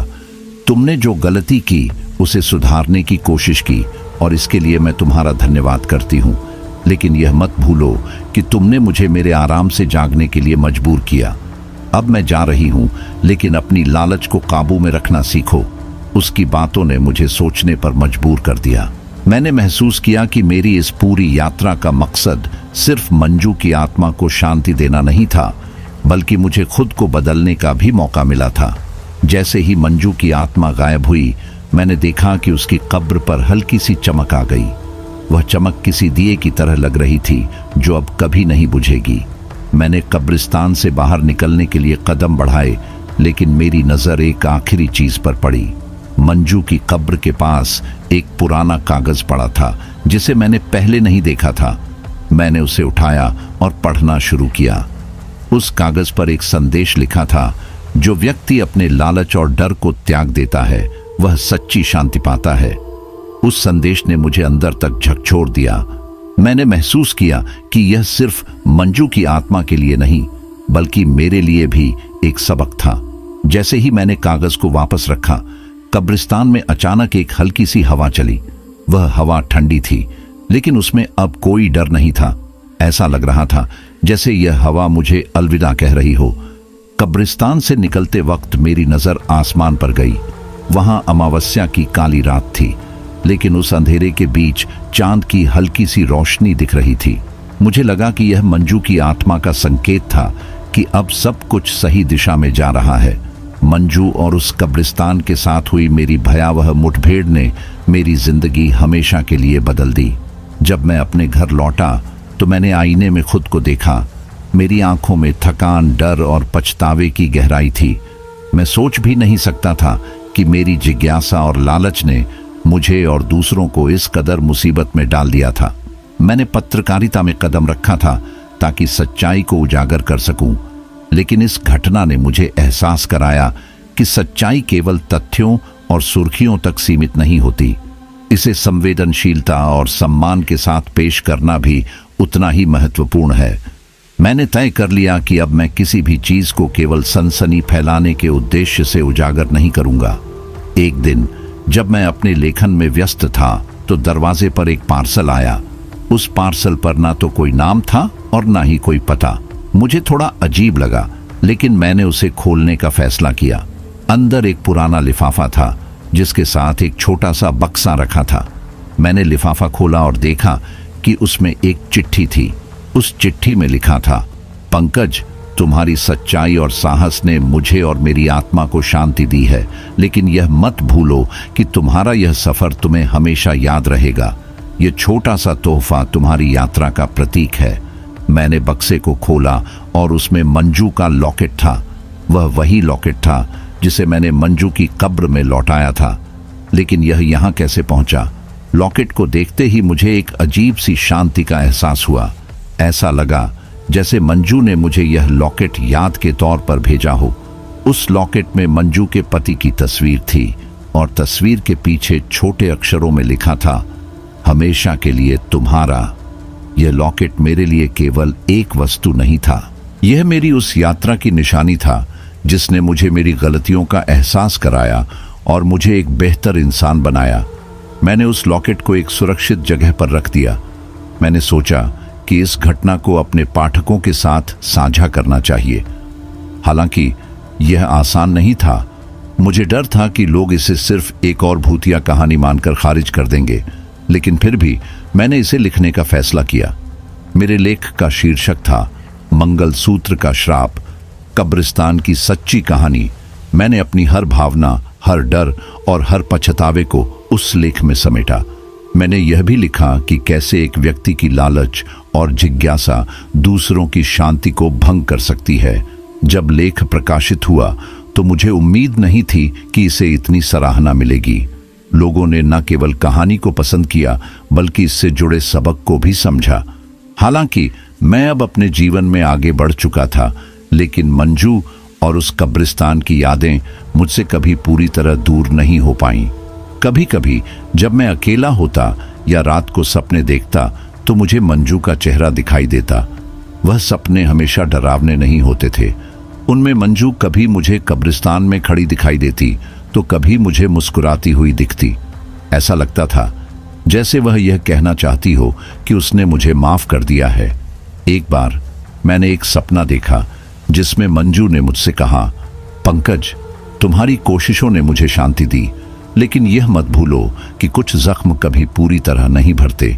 तुमने जो गलती की उसे सुधारने की कोशिश की और इसके लिए मैं तुम्हारा धन्यवाद करती हूँ। लेकिन यह मत भूलो कि तुमने मुझे मेरे आराम से जागने के लिए मजबूर किया। अब मैं जा रही हूँ, लेकिन अपनी लालच को काबू में रखना सीखो। उसकी बातों ने मुझे सोचने पर मजबूर कर दिया। मैंने महसूस किया कि मेरी इस पूरी यात्रा का मकसद सिर्फ मंजू की आत्मा को शांति देना नहीं था, बल्कि मुझे खुद को बदलने का भी मौका मिला था। जैसे ही मंजू की आत्मा गायब हुई, मैंने देखा कि उसकी कब्र पर हल्की सी चमक आ गई। वह चमक किसी दिए की तरह लग रही थी जो अब कभी नहीं बुझेगी। मैंने कब्रिस्तान से बाहर निकलने के लिए कदम बढ़ाए, लेकिन मेरी नजर एक आखिरी चीज पर पड़ी। मंजू की कब्र के पास एक पुराना कागज पड़ा था जिसे मैंने पहले नहीं देखा था। मैंने उसे उठाया और पढ़ना शुरू किया। उस कागज पर एक संदेश लिखा था, जो व्यक्ति अपने लालच और डर को त्याग देता है वह सच्ची शांति पाता है। उस संदेश ने मुझे अंदर तक झकझोर दिया। मैंने महसूस किया कि यह सिर्फ मंजू की आत्मा के लिए नहीं, बल्कि मेरे लिए भी एक सबक था। जैसे ही मैंने कागज को वापस रखा, कब्रिस्तान में अचानक एक हल्की सी हवा चली। वह हवा ठंडी थी, लेकिन उसमें अब कोई डर नहीं था। ऐसा लग रहा था जैसे यह हवा मुझे अलविदा कह रही हो। कब्रिस्तान से निकलते वक्त मेरी नजर आसमान पर गई। वहां अमावस्या की काली रात थी, लेकिन उस अंधेरे के बीच चांद की हल्की सी रोशनी दिख रही थी। मुझे लगा कि यह मंजू की आत्मा का संकेत था कि अब सब कुछ सही दिशा में जा रहा है। मंजू और उस कब्रिस्तान के साथ हुई मेरी भयावह मुठभेड़ ने मेरी जिंदगी हमेशा के लिए बदल दी। जब मैं अपने घर लौटा तो मैंने आईने में खुद को देखा। मेरी आंखों में थकान, डर और पछतावे की गहराई थी। मैं सोच भी नहीं सकता था कि मेरी जिज्ञासा और लालच ने मुझे और दूसरों को इस कदर मुसीबत में डाल दिया था। मैंने पत्रकारिता में कदम रखा था ताकि सच्चाई को उजागर कर सकूं, लेकिन इस घटना ने मुझे एहसास कराया कि सच्चाई केवल तथ्यों और सुर्खियों तक सीमित नहीं होती। इसे संवेदनशीलता और सम्मान के साथ पेश करना भी उतना ही महत्वपूर्ण है। मैंने तय कर लिया कि अब मैं किसी भी चीज को केवल सनसनी फैलाने के उद्देश्य से उजागर नहीं करूंगा। एक दिन जब मैं अपने लेखन में व्यस्त था तो दरवाजे पर एक पार्सल आया। उस पार्सल पर ना तो कोई नाम था और ना ही कोई पता। मुझे थोड़ा अजीब लगा, लेकिन मैंने उसे खोलने का फैसला किया। अंदर एक पुराना लिफाफा था जिसके साथ एक छोटा सा बक्सा रखा था। मैंने लिफाफा खोला और देखा कि उसमें एक चिट्ठी थी। उस चिट्ठी में लिखा था, पंकज, तुम्हारी सच्चाई और साहस ने मुझे और मेरी आत्मा को शांति दी है, लेकिन यह मत भूलो कि तुम्हारा यह सफर तुम्हें हमेशा याद रहेगा। यह छोटा सा तोहफा तुम्हारी यात्रा का प्रतीक है। मैंने बक्से को खोला और उसमें मंजू का लॉकेट था। वह वही लॉकेट था जिसे मैंने मंजू की कब्र में लौटाया था। लेकिन यह यहाँ कैसे पहुंचा? लॉकेट को देखते ही मुझे एक अजीब सी शांति का एहसास हुआ। ऐसा लगा जैसे मंजू ने मुझे यह लॉकेट याद के तौर पर भेजा हो। उस लॉकेट में मंजू के पति की तस्वीर थी और तस्वीर के पीछे छोटे अक्षरों में लिखा था, हमेशा के लिए तुम्हारा। यह लॉकेट मेरे लिए केवल एक वस्तु नहीं था, यह मेरी उस यात्रा की निशानी था जिसने मुझे मेरी गलतियों का एहसास कराया और मुझे एक बेहतर इंसान बनाया। मैंने उस लॉकेट को एक सुरक्षित जगह पर रख दिया। मैंने सोचा कि इस घटना को अपने पाठकों के साथ साझा करना चाहिए। हालांकि यह आसान नहीं था। मुझे डर था कि लोग इसे सिर्फ एक और भूतिया कहानी मानकर खारिज कर देंगे, लेकिन फिर भी मैंने इसे लिखने का फैसला किया। मेरे लेख का शीर्षक था मंगलसूत्र का श्राप, कब्रिस्तान की सच्ची कहानी। मैंने अपनी हर भावना, हर डर और हर पछतावे को उस लेख में समेटा। मैंने यह भी लिखा कि कैसे एक व्यक्ति की लालच और जिज्ञासा दूसरों की शांति को भंग कर सकती है। जब लेख प्रकाशित हुआ तो मुझे उम्मीद नहीं थी कि इसे इतनी सराहना मिलेगी। लोगों ने न केवल कहानी को पसंद किया, बल्कि इससे जुड़े सबक को भी समझा। हालांकि मैं अब अपने जीवन में आगे बढ़ चुका था, लेकिन मंजू और उस कब्रिस्तान की यादें मुझसे कभी पूरी तरह दूर नहीं हो पाईं। कभी कभी जब मैं अकेला होता या रात को सपने देखता तो मुझे मंजू का चेहरा दिखाई देता। वह सपने हमेशा डरावने नहीं होते थे। उनमें मंजू कभी मुझे कब्रिस्तान में खड़ी दिखाई देती तो कभी मुझे मुस्कुराती हुई दिखती। ऐसा लगता था जैसे वह यह कहना चाहती हो कि उसने मुझे माफ कर दिया है। एक बार मैंने एक सपना देखा जिसमें मंजू ने मुझसे कहा, पंकज, तुम्हारी कोशिशों ने मुझे शांति दी, लेकिन यह मत भूलो कि कुछ जख्म कभी पूरी तरह नहीं भरते।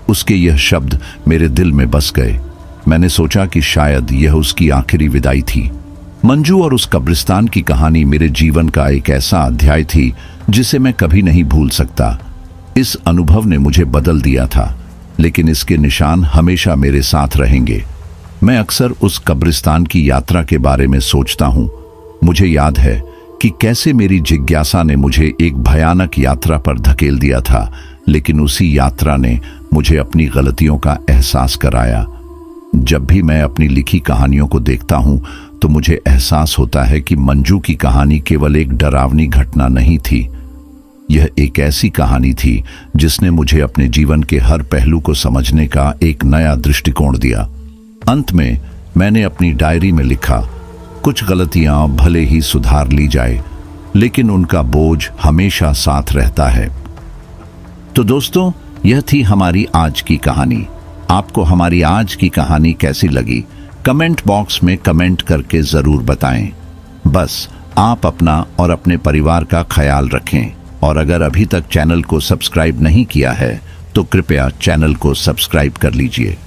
उसके यह शब्द मेरे दिल में बस गए। मैंने सोचा कि शायद यह उसकी आखिरी विदाई थी। मंजू और उस कब्रिस्तान की कहानी मेरे जीवन का एक ऐसा अध्याय थी जिसे मैं कभी नहीं भूल सकता। इस अनुभव ने मुझे बदल दिया था, लेकिन इसके निशान हमेशा मेरे साथ रहेंगे। मैं अक्सर उस कब्रिस्तान की यात्रा के बारे में सोचता हूँ। मुझे याद है कि कैसे मेरी जिज्ञासा ने मुझे एक भयानक यात्रा पर धकेल दिया था, लेकिन उसी यात्रा ने मुझे अपनी गलतियों का एहसास कराया। जब भी मैं अपनी लिखी कहानियों को देखता हूँ तो मुझे एहसास होता है कि मंजू की कहानी केवल एक डरावनी घटना नहीं थी। यह एक ऐसी कहानी थी जिसने मुझे अपने जीवन के हर पहलू को समझने का एक नया दृष्टिकोण दिया। अंत में मैंने अपनी डायरी में लिखा, कुछ गलतियां भले ही सुधार ली जाए, लेकिन उनका बोझ हमेशा साथ रहता है। तो दोस्तों, यह थी हमारी आज की कहानी। आपको हमारी आज की कहानी कैसी लगी? कमेंट बॉक्स में कमेंट करके जरूर बताएं। बस आप अपना और अपने परिवार का ख्याल रखें, और अगर अभी तक चैनल को सब्सक्राइब नहीं किया है तो कृपया चैनल को सब्सक्राइब कर लीजिए।